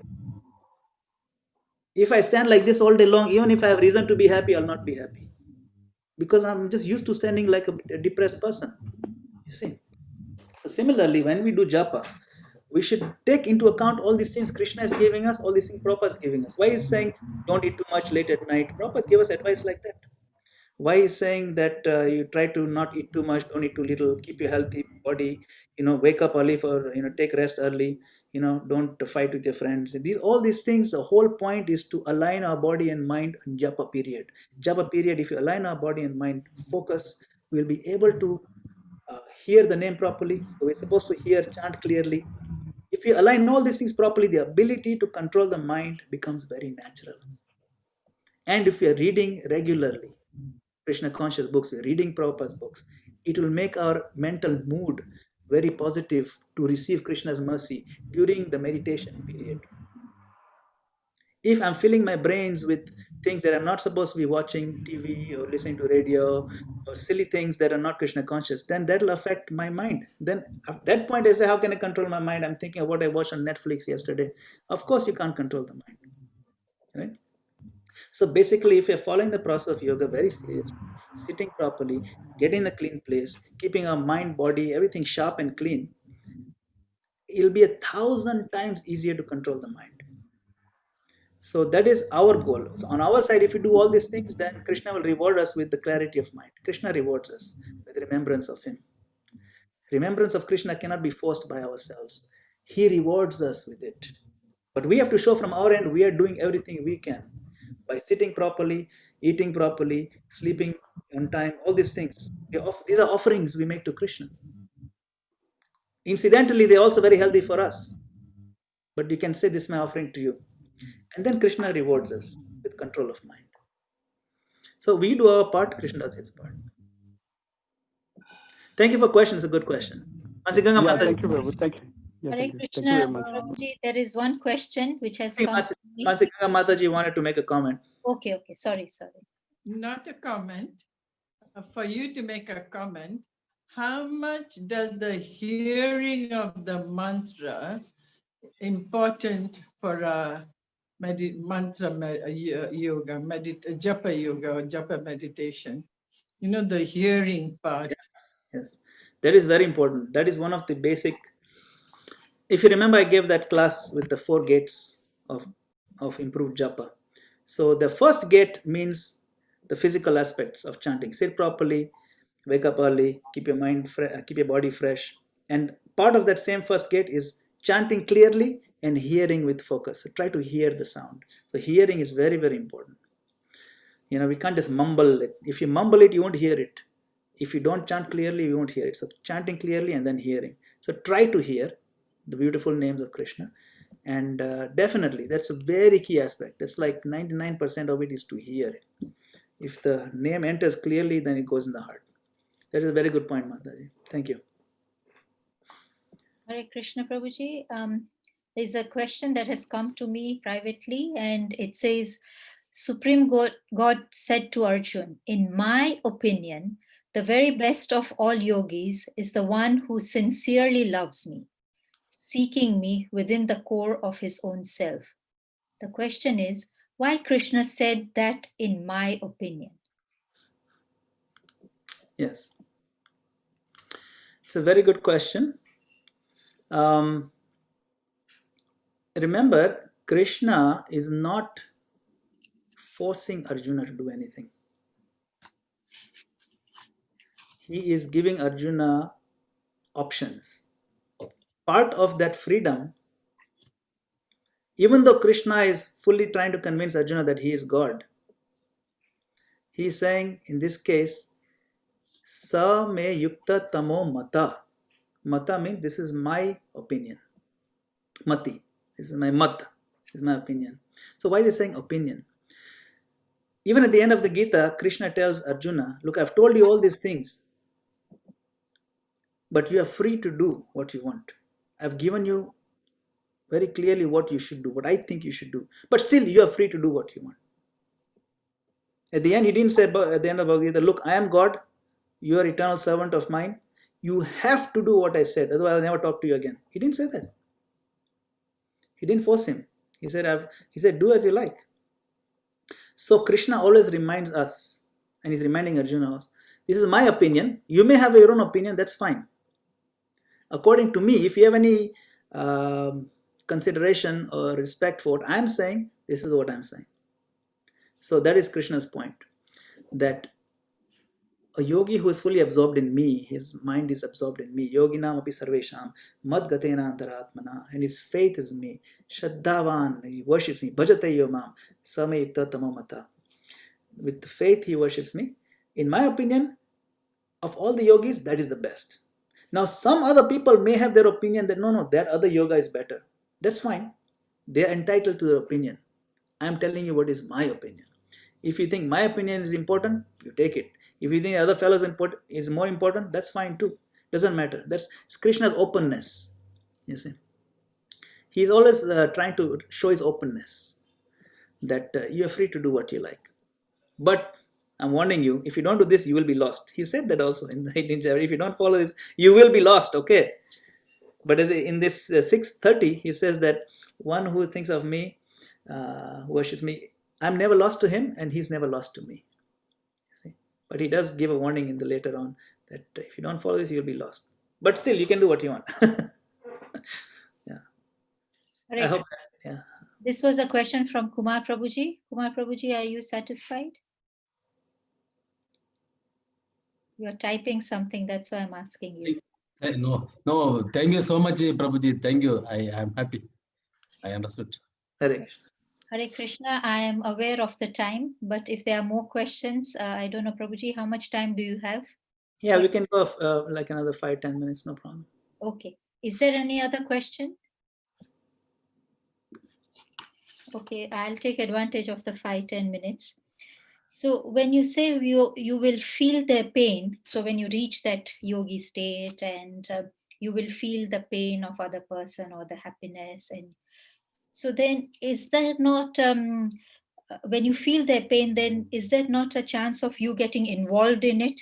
If I stand like this all day long, even if I have reason to be happy, I'll not be happy. Because I'm just used to standing like a depressed person. You see? So similarly, when we do japa, we should take into account all these things Krishna is giving us, all these things Prabhupada is giving us. Why is saying don't eat too much late at night? Prabhupada gave us advice like that. Why is saying that you try to not eat too much, don't eat too little, keep your healthy body, wake up early for, take rest early, don't fight with your friends. All these things, the whole point is to align our body and mind in japa period. Japa period, if you align our body and mind, focus, we'll be able to hear the name properly. So we're supposed to hear, chant clearly. If you align all these things properly, the ability to control the mind becomes very natural. And if we are reading regularly, Krishna conscious books, we're reading Prabhupada's books, it will make our mental mood very positive to receive Krishna's mercy during the meditation period. If I'm filling my brains with things that I'm not supposed to be watching TV or listening to radio or silly things that are not Krishna conscious, then that'll affect my mind. Then at that point I say, how can I control my mind? I'm thinking of what I watched on Netflix yesterday. Of course you can't control the mind, right? So basically, if you're following the process of yoga very seriously, sitting properly, getting in a clean place, keeping our mind, body, everything sharp and clean, it'll be 1,000 times easier to control the mind. So that is our goal. So on our side, if we do all these things, then Krishna will reward us with the clarity of mind. Krishna rewards us with remembrance of him. Remembrance of Krishna cannot be forced by ourselves. He rewards us with it. But we have to show from our end we are doing everything we can by sitting properly, eating properly, sleeping on time, all these things. These are offerings we make to Krishna. Incidentally, they're also very healthy for us. But you can say, this is my offering to you. And then Krishna rewards us with control of mind. So we do our part, Krishna does his part. Thank you for question. It's a good question. Masiganga Yeah, Mataji. thank you, Prabhu. Thank you. Yeah, Hare thank you. Thank you Krishna, very much. Prabhuji, there is one question which has Hey, come to me. Masiganga Mataji wanted to make a comment. Okay, sorry. Not a comment. For you to make a comment, how much does the hearing of the mantra important for mantra yoga, japa yoga or japa meditation? You know, the hearing part. Yes, that is very important. That is one of the basic. If you remember, I gave that class with the 4 gates of improved japa. So the first gate means the physical aspects of chanting. Sit properly, wake up early, keep your mind keep your body fresh. And part of that same first gate is chanting clearly and hearing with focus. So try to hear the sound. So hearing is very, very important. We can't just mumble it. If you mumble it, you won't hear it. If you don't chant clearly, you won't hear it. So chanting clearly and then hearing. So try to hear the beautiful names of Krishna. And definitely, that's a very key aspect. That's like 99% of it is to hear it. If the name enters clearly, then it goes in the heart. That is a very good point, Mataji. Thank you. Hare Krishna, Prabhuji. There's a question that has come to me privately, and it says, Supreme God said to Arjun, in my opinion, the very best of all yogis is the one who sincerely loves me, seeking me within the core of his own self. The question is, why Krishna said that in my opinion? Yes. It's a very good question. Remember, Krishna is not forcing Arjuna to do anything. He is giving Arjuna options. Part of that freedom, even though Krishna is fully trying to convince Arjuna that he is God, he is saying, in this case, Sa me yukta tamo mata. Mata means this is my opinion. Mati. This is my mat. This is my opinion. So why is he saying opinion? Even at the end of the Gita, Krishna tells Arjuna, look, I've told you all these things, but you are free to do what you want. I've given you very clearly what you should do, what I think you should do. But still, you are free to do what you want. At the end, he didn't say at the end of Bhagavad Gita, look, I am God, you are eternal servant of mine. You have to do what I said, otherwise I'll never talk to you again. He didn't say that. He didn't force him. He said, do as you like. So Krishna always reminds us, and he's reminding Arjuna, this is my opinion. You may have your own opinion, that's fine. According to me, if you have any consideration or respect for what I'm saying, this is what I'm saying. So that is Krishna's point, that a yogi who is fully absorbed in me, his mind is absorbed in me, yoginam api sarvesham, mad gatena antaratmana, and his faith is me, shraddhavan, he worships me, bhajate yomam, same yukta tamamata. With the faith he worships me. In my opinion, of all the yogis, that is the best. Now some other people may have their opinion that no, that other yoga is better. That's fine. They are entitled to their opinion. I am telling you what is my opinion. If you think my opinion is important, you take it. If you think the other fellow is more important, that's fine too. Doesn't matter. That's Krishna's openness. You see, he's always trying to show his openness, that you are free to do what you like. But I'm warning you, if you don't do this, you will be lost. He said that also in the 18th chapter. If you don't follow this, you will be lost. Okay. But in this 6:30, he says that one who thinks of me, worships me, I'm never lost to him, and he's never lost to me. You see? But he does give a warning in the later on that if you don't follow this, you'll be lost. But still, you can do what you want. Yeah. Right. I hope. Yeah. This was a question from Kumar Prabhuji. Kumar Prabhuji, are you satisfied? You're typing something, that's why I'm asking you. No, thank you so much, Prabhuji. Thank you. I am happy. I understood. Hare Krishna. Hare Krishna, I am aware of the time, but if there are more questions, I don't know, Prabhuji, how much time do you have? Yeah, we can go like another 5-10 minutes, no problem. Okay. Is there any other question? Okay, I'll take advantage of the 5-10 minutes. So when you say you will feel their pain, so when you reach that yogi state and you will feel the pain of other person or the happiness, and so then is there not when you feel their pain, then is there not a chance of you getting involved in it,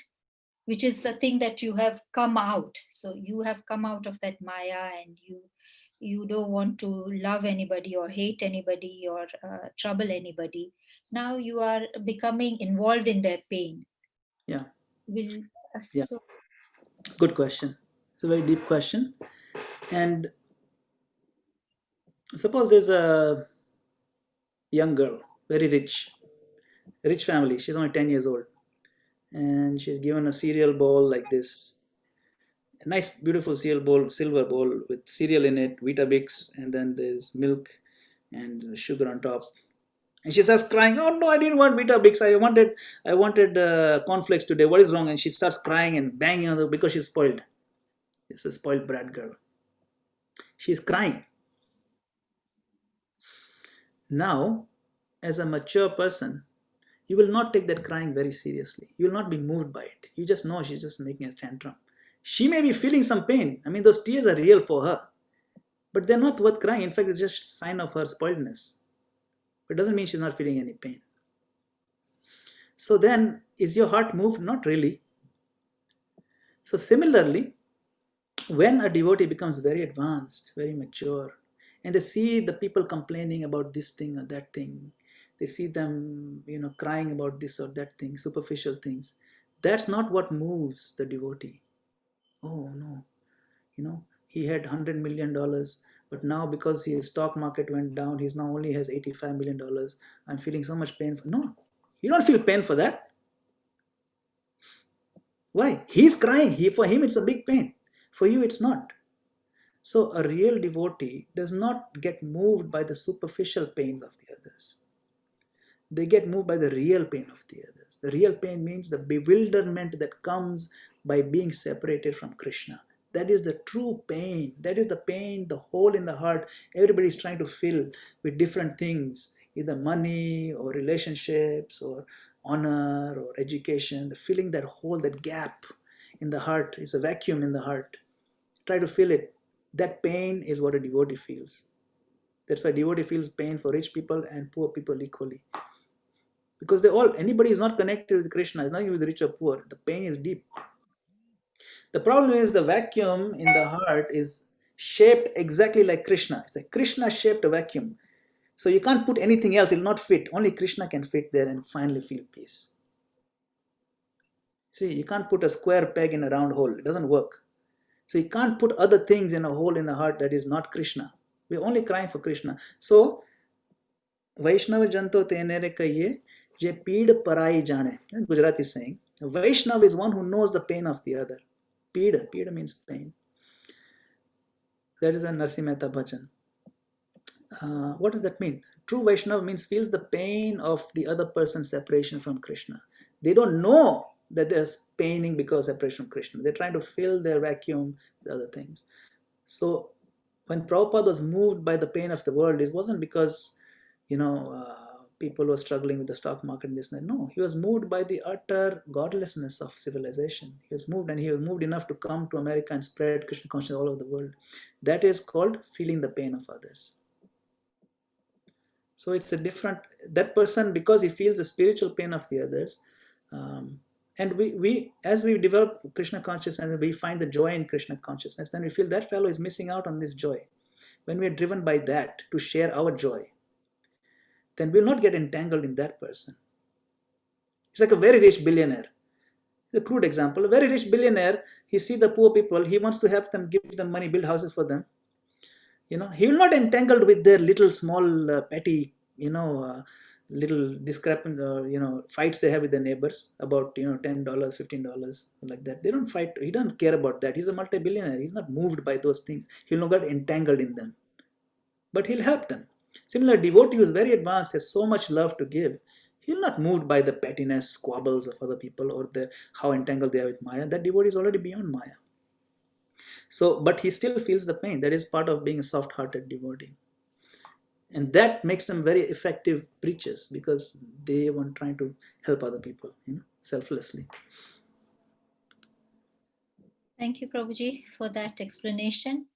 which is the thing that you have come out? So you have come out of that maya and you don't want to love anybody or hate anybody or trouble anybody. Now you are becoming involved in their pain. Yeah. Will Yeah. so Good question. It's a very deep question. And suppose there's a young girl, very rich family. She's only 10 years old. And she's given a cereal bowl like this. A nice, beautiful cereal bowl, silver bowl with cereal in it, Weetabix, and then there's milk and sugar on top. And she starts crying, "Oh no, I didn't want Weetabix. I wanted cornflakes today. What is wrong?" And she starts crying and banging on the because she's spoiled. It's a spoiled brat girl. She's crying. Now, as a mature person, you will not take that crying very seriously. You will not be moved by it. You just know she's just making a tantrum. She may be feeling some pain. I mean, those tears are real for her. But they're not worth crying. In fact, it's just a sign of her spoiledness. But it doesn't mean she's not feeling any pain. So then, is your heart moved? Not really. So similarly, when a devotee becomes very advanced, very mature, and they see the people complaining about this thing or that thing, they see them, crying about this or that thing, superficial things, that's not what moves the devotee. Oh no, he had $100 million, but now because his stock market went down, he's now only has $85 million. I'm feeling so much pain. No, you don't feel pain for that. Why? He's crying. For him, it's a big pain. For you, it's not. So a real devotee does not get moved by the superficial pains of the others. They get moved by the real pain of the others. The real pain means the bewilderment that comes by being separated from Krishna. That is the true pain. That is the pain, the hole in the heart everybody is trying to fill with different things, either money or relationships or honor or education. The filling that hole, that gap in the heart is a vacuum in the heart. Try to fill it. That pain is what a devotee feels. That's why devotee feels pain for rich people and poor people equally. Because anybody is not connected with Krishna, it's not even with rich or poor. The pain is deep. The problem is the vacuum in the heart is shaped exactly like Krishna. It's a Krishna shaped vacuum. So you can't put anything else, it will not fit. Only Krishna can fit there and finally feel peace. See, you can't put a square peg in a round hole. It doesn't work. So you can't put other things in a hole in the heart that is not Krishna. We're only crying for Krishna. So, Vaishnava janto tenere kaye je peed parai jane. Gujarati saying. Vaishnava is one who knows the pain of the other. Peed means pain. That is a Narsi Mehta bhajan. What does that mean? True Vaishnava means feels the pain of the other person's separation from Krishna. They don't know that they're paining because of separation from Krishna. They're trying to fill their vacuum with other things. So when Prabhupada was moved by the pain of the world, it wasn't because, people were struggling with the stock market and this and that. No, he was moved by the utter godlessness of civilization. He was moved enough to come to America and spread Krishna consciousness all over the world. That is called feeling the pain of others. So it's that person, because he feels the spiritual pain of the others, and we as we develop Krishna consciousness, we find the joy in Krishna consciousness, then we feel that fellow is missing out on this joy. When we are driven by that to share our joy, then we'll not get entangled in that person. It's like a very rich billionaire. It's a crude example. A very rich billionaire, he sees the poor people, he wants to have them, give them money, build houses for them. He will not entangled with their little small petty, little discrepant, fights they have with their neighbors about $10, $15, like that. They don't fight. He doesn't care about that. He's a multi-billionaire. He's not moved by those things. He'll not get entangled in them, but he'll help them. Similar, devotee who is very advanced, has so much love to give. He'll not moved by the pettiness, squabbles of other people, or how entangled they are with Maya. That devotee is already beyond Maya. So, but he still feels the pain. That is part of being a soft-hearted devotee. And that makes them very effective preachers, because they want trying to help other people, selflessly. Thank you, Prabhuji, for that explanation.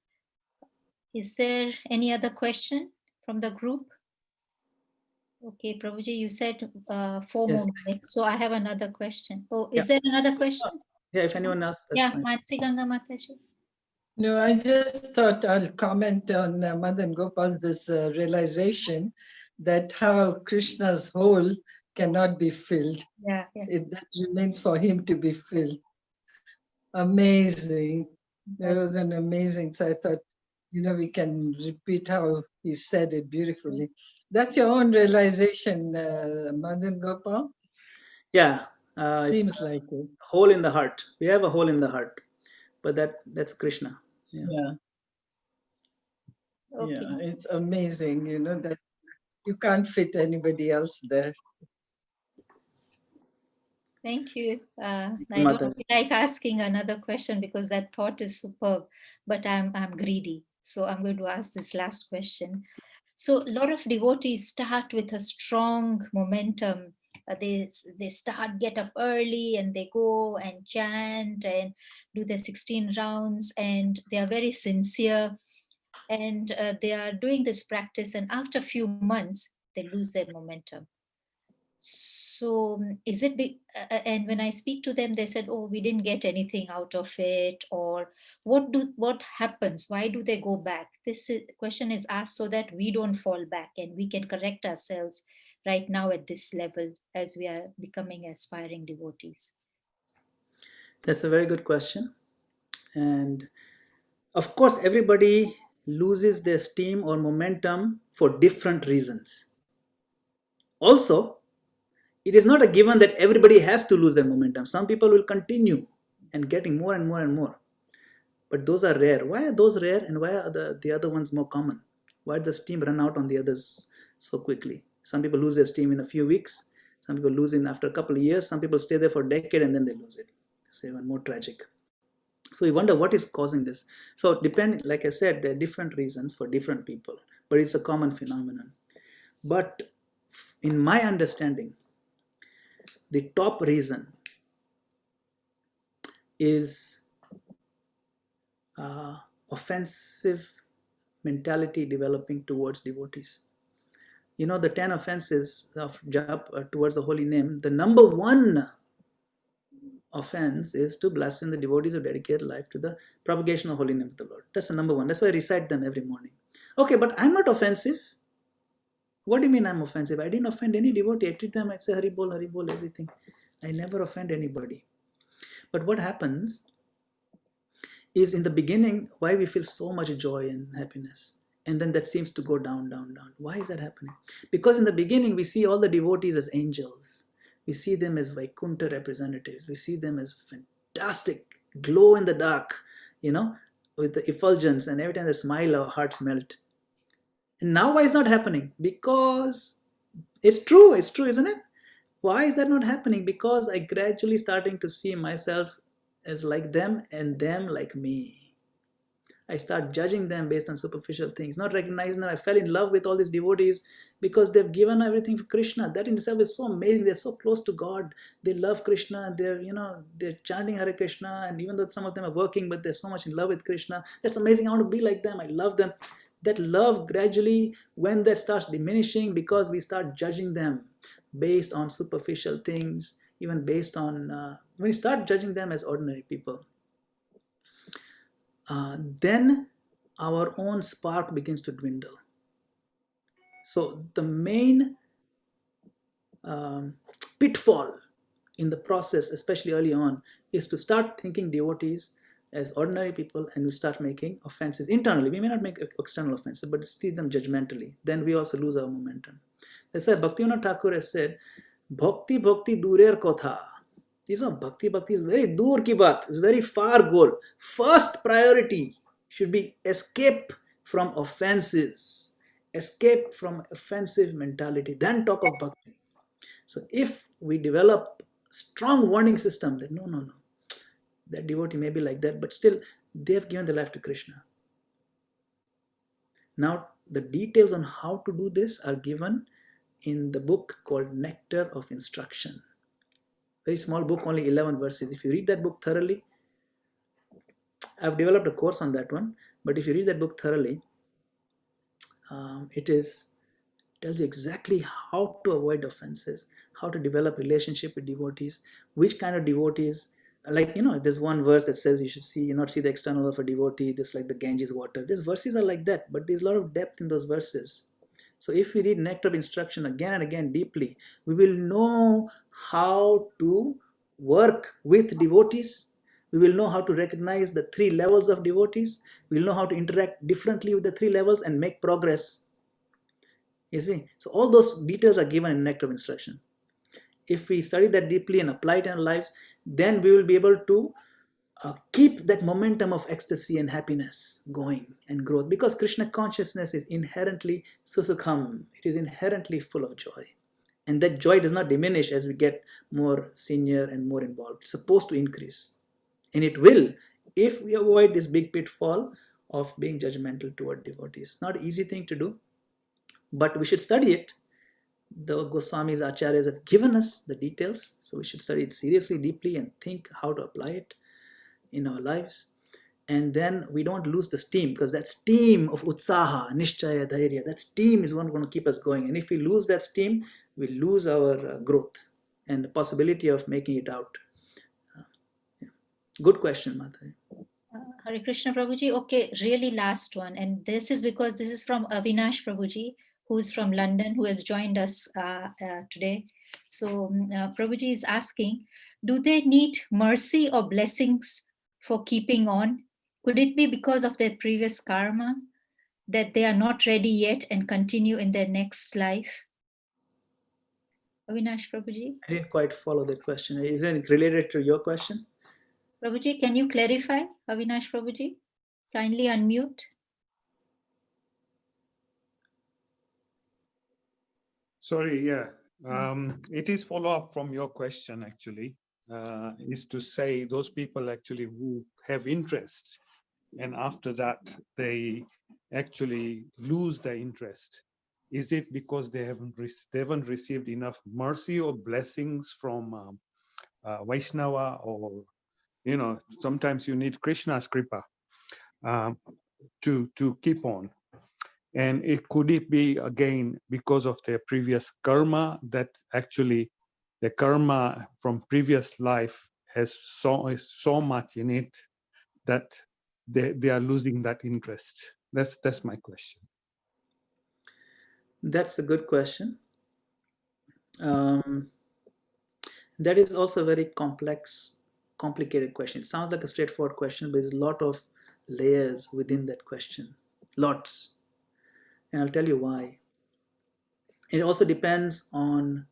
Is there any other question from the group? Okay, Prabhuji, you said 4 Yes. more minutes. So I have another question. Oh, is Yeah. there another question? Yeah, if anyone else, that's Yeah, fine. Matsi Ganga Mataji. No, I just thought I'll comment on Madan Gopal's this realization that how Krishna's whole cannot be filled. Yeah. That remains for him to be filled. Amazing. It was an amazing. So I thought, we can repeat how he said it beautifully. That's your own realization, Madan Gopal? Yeah. Seems It's like it. hole in the heart. We have a hole in the heart, but that's Krishna. Yeah. Okay. Yeah, it's amazing, that you can't fit anybody else there. Thank you. I Mataji. don't feel like asking another question because that thought is superb, but I'm greedy. So I'm going to ask this last question. So a lot of devotees start with a strong momentum. They start, get up early, and they go and chant and do the 16 rounds, and they are very sincere, and they are doing this practice, and after a few months they lose their momentum. So is it big? And when I speak to them, they said, "Oh, we didn't get anything out of it," or what happens? Why do they go back? Question is asked so that we don't fall back and we can correct ourselves right now at this level as we are becoming aspiring devotees. That's a very good question. And of course, everybody loses their steam or momentum for different reasons. Also, it is not a given that everybody has to lose their momentum. Some people will continue and getting more and more and more. But those are rare. Why are those rare, and why are the other ones more common? Why does steam run out on the others so quickly? Some people lose their steam in a few weeks. Some people lose it after a couple of years. Some people stay there for a decade and then they lose it. It's even more tragic. So we wonder what is causing this. So like I said, there are different reasons for different people, but it's a common phenomenon. But in my understanding, the top reason is offensive mentality developing towards devotees. The 10 offenses of jap towards the holy name, the number one offense is to blaspheme the devotees who dedicate life to the propagation of holy name of the Lord. That's the number one. That's why I recite them every morning. Okay, but I'm not offensive. What do you mean I'm offensive? I didn't offend any devotee. I treat them, I say Hari Bol, everything. I never offend anybody. But what happens is, in the beginning, why we feel so much joy and happiness, and then that seems to go down, down, down. Why is that happening? Because in the beginning we see all the devotees as angels. We see them as Vaikuntha representatives. We see them as fantastic, glow in the dark, with the effulgence, and every time they smile, our hearts melt. And now why is not happening? Because it's true, isn't it? Why is that not happening? Because I gradually starting to see myself as like them and them like me. I start judging them based on superficial things, not recognizing that I fell in love with all these devotees because they've given everything for Krishna. That in itself is so amazing. They're so close to God. They love Krishna. They're chanting Hare Krishna, and even though some of them are working, but they're so much in love with Krishna. That's amazing. I want to be like them. I love them. That love gradually, when that starts diminishing, because we start judging them based on superficial things, even based on when we start judging them as ordinary people, then our own spark begins to dwindle. So the main pitfall in the process, especially early on, is to start thinking devotees as ordinary people and we start making offenses internally. We may not make external offenses, but see them judgmentally. Then we also lose our momentum. That's why Bhaktivinoda Thakur has said, Bhakti Bhakti Durer Kotha. These are Bhakti is very dur ki baat, it's very far goal. First priority should be escape from offenses, escape from offensive mentality, then talk of bhakti. So if we develop strong warning system that no, that devotee may be like that, but still they have given their life to Krishna. Now the details on how to do this are given in the book called Nectar of Instruction. Very small book, only 11 verses. If you read that book thoroughly, I've developed a course on that one, but if you read that book thoroughly, it tells you exactly how to avoid offenses, how to develop relationship with devotees, which kind of devotees. Like, there's one verse that says you should not see the external of a devotee, just like the Ganges water. These verses are like that, but there's a lot of depth in those verses. So if we read Nectar of Instruction again and again deeply, we will know how to work with devotees. We will know how to recognize the 3 levels of devotees. We will know how to interact differently with the 3 levels and make progress. You see, so all those details are given in Nectar of Instruction. If we study that deeply and apply it in our lives, then we will be able to keep that momentum of ecstasy and happiness going and growth, because Krishna consciousness is inherently susukham. It is inherently full of joy, and that joy does not diminish as we get more senior and more involved. It's supposed to increase, and it will if we avoid this big pitfall of being judgmental toward devotees. Not an easy thing to do, but we should study it. The Goswamis, Acharyas have given us the details, so we should study it seriously, deeply, and think how to apply it in our lives. And then we don't lose the steam, because that steam of utsaha, nishchaya, dhairya, that steam is one going to keep us going. And if we lose that steam, we lose our growth and the possibility of making it out. Yeah. Good question, Mata. Hare Krishna Prabhuji. Okay, really last one. And this is because this is from Avinash Prabhuji, who's from London, who has joined us today. So Prabhuji is asking, do they need mercy or blessings for keeping on? Could it be because of their previous karma that they are not ready yet and continue in their next life? Avinash Prabhuji. I didn't quite follow that question. Is it related to your question? Prabhuji, can you clarify? Avinash Prabhuji, kindly unmute. Sorry, yeah. It is follow-up from your question, actually, is to say those people actually who have interest, and after that, they actually lose their interest. Is it because they haven't received enough mercy or blessings from Vaishnava, or, sometimes you need Krishna's kripa to keep on. And could it be again because of their previous karma, that actually the karma from previous life has so much in it that they are losing that interest? That's my question. That's a good question. That is also a very complicated question. It sounds like a straightforward question, but there's a lot of layers within that question. Lots. And I'll tell you why. It also depends on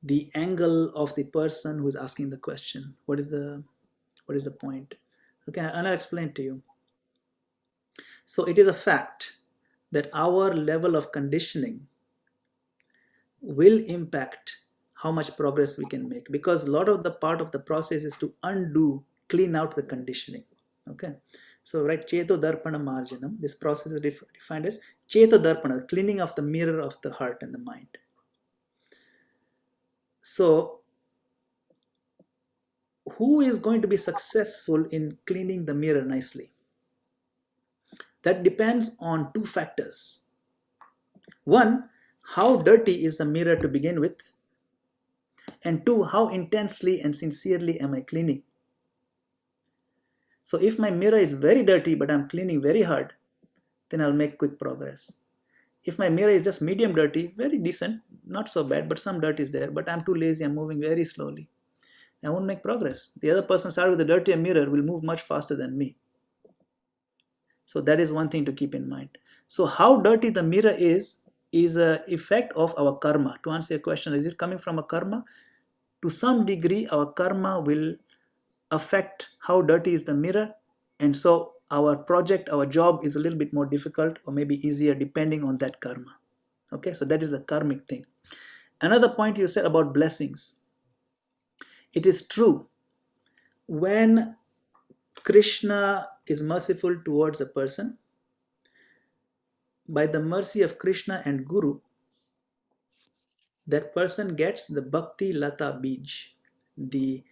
the angle of the person who is asking the question. What is the point? Okay, and I'll explain to you. So it is a fact that our level of conditioning will impact how much progress we can make, because a lot of the part of the process is to clean out the conditioning. Okay, so right, Cheto Darpana Marjanam, this process is defined as Cheto Darpana, cleaning of the mirror of the heart and the mind. So who is going to be successful in cleaning the mirror nicely? That depends on 2 factors. One, how dirty is the mirror to begin with? And 2, how intensely and sincerely am I cleaning? So if my mirror is very dirty but I'm cleaning very hard, then I'll make quick progress. If my mirror is just medium dirty, very decent, not so bad, but some dirt is there, but I'm too lazy, I'm moving very slowly. I won't make progress. The other person started with a dirtier mirror will move much faster than me. So that is one thing to keep in mind. So how dirty the mirror is a effect of our karma. To answer your question, is it coming from a karma? To some degree, our karma will affect how dirty is the mirror, and so our project, our job is a little bit more difficult or maybe easier depending on that karma. Okay, so that is a karmic thing. Another point you said about blessings. It is true, when Krishna is merciful towards a person, by the mercy of Krishna and Guru, that person gets the Bhakti Lata Bij, the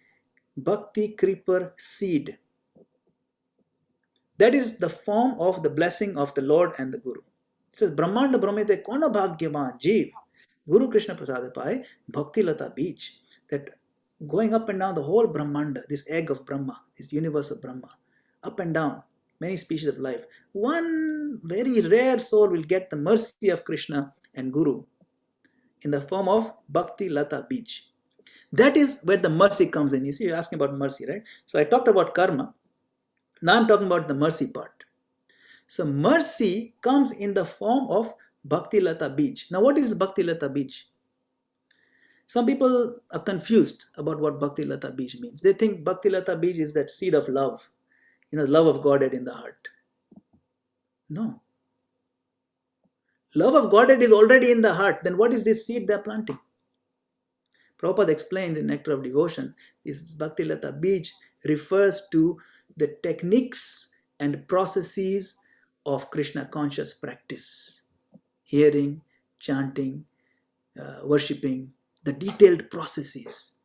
Bhakti creeper seed. That is the form of the blessing of the Lord and the Guru. It says, Brahmanda Brahmete Kona Bhagyavan Jeev, Guru Krishna Prasada Pai, Bhakti Lata Bij. That going up and down the whole Brahmanda, this egg of Brahma, this universe of Brahma, up and down, many species of life. One very rare soul will get the mercy of Krishna and Guru in the form of Bhakti Lata Bij. That is where the mercy comes in. You see, you're asking about mercy, right? So I talked about karma. Now I'm talking about the mercy part. So mercy comes in the form of Bhakti Lata Bij. Now what is Bhakti Lata Bij? Some people are confused about what Bhakti Lata Bij means. They think Bhakti Lata Bij is that seed of love, love of Godhead in the heart. No. Love of Godhead is already in the heart. Then what is this seed they're planting? Prabhupada explains in Nectar of Devotion, this Bhakti Lata Bij refers to the techniques and processes of Krishna conscious practice. Hearing, chanting, worshipping, the detailed processes.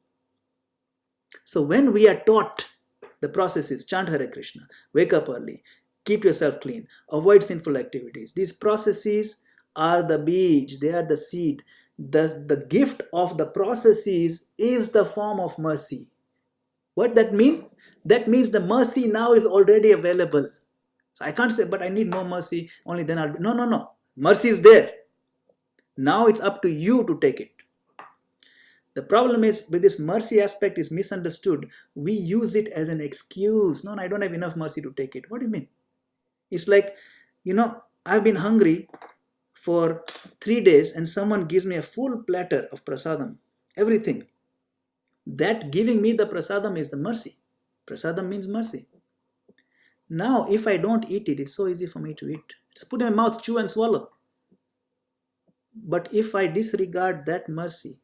So when we are taught the processes, chant Hare Krishna, wake up early, keep yourself clean, avoid sinful activities. These processes are the bij, they are the seed. The gift of the processes is the form of mercy. What that mean? That means the mercy now is already available. So I can't say, but I need more mercy, only then I'll be. No. Mercy is there. Now it's up to you to take it. The problem is with this mercy aspect is misunderstood. We use it as an excuse. No, I don't have enough mercy to take it. What do you mean? It's like, I've been hungry for 3 days and someone gives me a full platter of prasadam, everything. That giving me the prasadam is the mercy. Prasadam means mercy. Now, if I don't eat it, it's so easy for me to eat. Just put in my mouth, chew and swallow. But if I disregard that mercy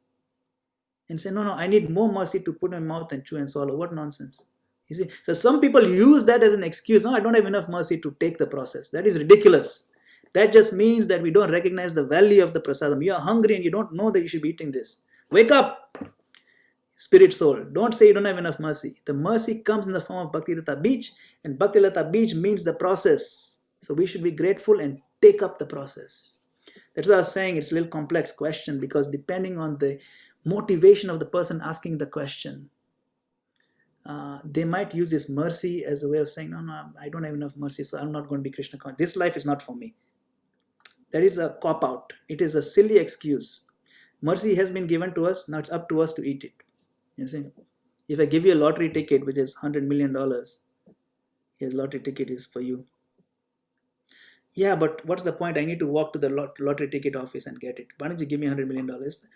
and say, no, I need more mercy to put in my mouth and chew and swallow, what nonsense. You see, so some people use that as an excuse. No, I don't have enough mercy to take the process. That is ridiculous. That just means that we don't recognize the value of the prasadam. You are hungry and you don't know that you should be eating this. Wake up, spirit soul. Don't say you don't have enough mercy. The mercy comes in the form of Bhakti Lata Bij, and Bhakti Lata Bij means the process. So we should be grateful and take up the process. That's why I was saying it's a little complex question, because depending on the motivation of the person asking the question, they might use this mercy as a way of saying, no, I don't have enough mercy, so I'm not going to be Krishna conscious. This life is not for me. That is a cop-out. It is a silly excuse. Mercy has been given to us, now it's up to us to eat it. You see, if I give you a lottery ticket, which is $100 million, here's lottery ticket is for you. Yeah, but what's the point? I need to walk to the lottery ticket office and get it. Why don't you give me $100 million?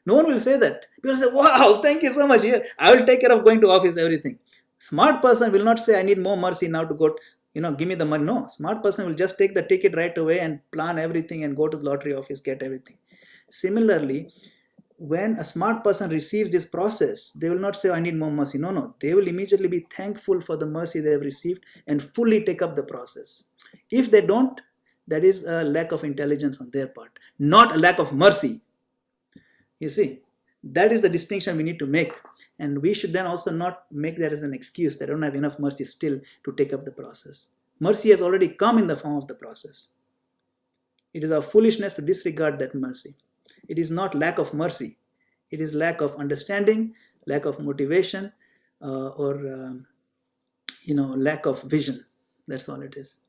No one will say that. People say, wow, thank you so much. Here, I will take care of going to office, everything. Smart person will not say, I need more mercy now to go, give me the money. No, smart person will just take the ticket right away and plan everything and go to the lottery office, get everything. Similarly, when a smart person receives this process, they will not say, I need more mercy. No. They will immediately be thankful for the mercy they have received and fully take up the process. If they don't, that is a lack of intelligence on their part, not a lack of mercy. You see, that is the distinction we need to make. And we should then also not make that as an excuse that I don't have enough mercy still to take up the process. Mercy has already come in the form of the process. It is our foolishness to disregard that mercy. It is not lack of mercy. It is lack of understanding, lack of motivation, or lack of vision. That's all it is.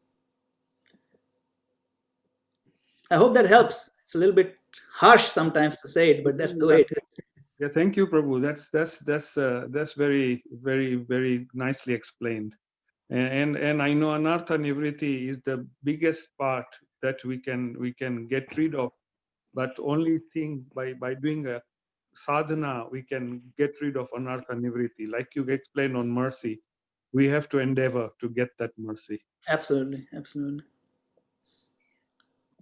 I hope that helps. It's a little bit harsh sometimes to say it, but that's the way it is. Yeah, thank you, Prabhu. That's very nicely explained. And I know anartha nivritti is the biggest part that we can get rid of, but only thing by doing a sadhana we can get rid of anartha nivritti. Like you explained on mercy, we have to endeavor to get that mercy. Absolutely, absolutely.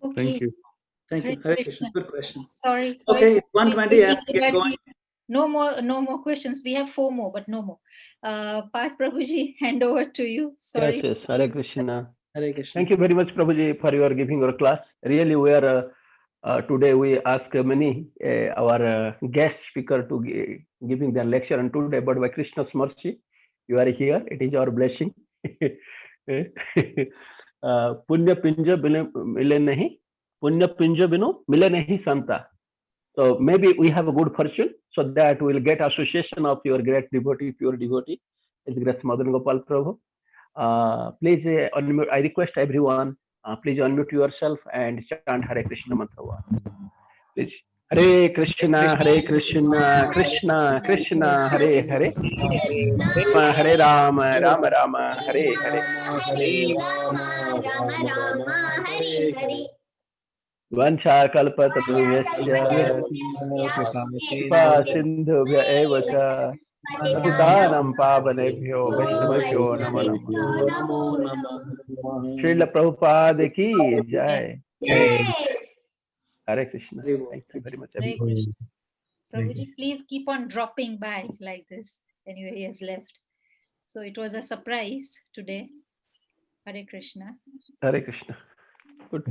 Okay. Thank you. Thank Hare you. Hare Krishna. Krishna. Good question. Sorry. Okay, it's for 1:20. I have taking to get going. No more questions. We have 4 more, but no more. Path Prabhuji, hand over to you. Sorry. Yes, Hare Krishna. Hare Krishna. Thank you very much, Prabhuji, for your giving your class. Really, we are today we ask many our guest speaker to giving their lecture on today, but by Krishna's mercy, you are here. It is our blessing. पुण्य पिंज मिले नहीं, पुण्य पिंज बिनु मिले नहीं संता. So maybe we have a good fortune, so that we'll get association of your great devotee, pure devotee, is great Madan Gopal Prabhu. Please unmute. I request everyone, please unmute yourself and chant Hare Krishna mantra. Please. Hare Krishna, Krishna Krishna, Hare Hare, Hare Rama, Rama Rama, Hare Hare. Hare Rama, Rama Rama, Hare Hare. Vancha kalpataruyasya, Kripa sindhubhya eva cha, Patitanam pavanebhyo Vaishnavabhyo namo namaha. Srila Prabhupada ki jai. Hare Krishna. Thank you very much, Hare everyone. Krishna. Prabhuji, please keep on dropping by like this. Anyway, he has left. So it was a surprise today. Hare Krishna. Hare Krishna. Good.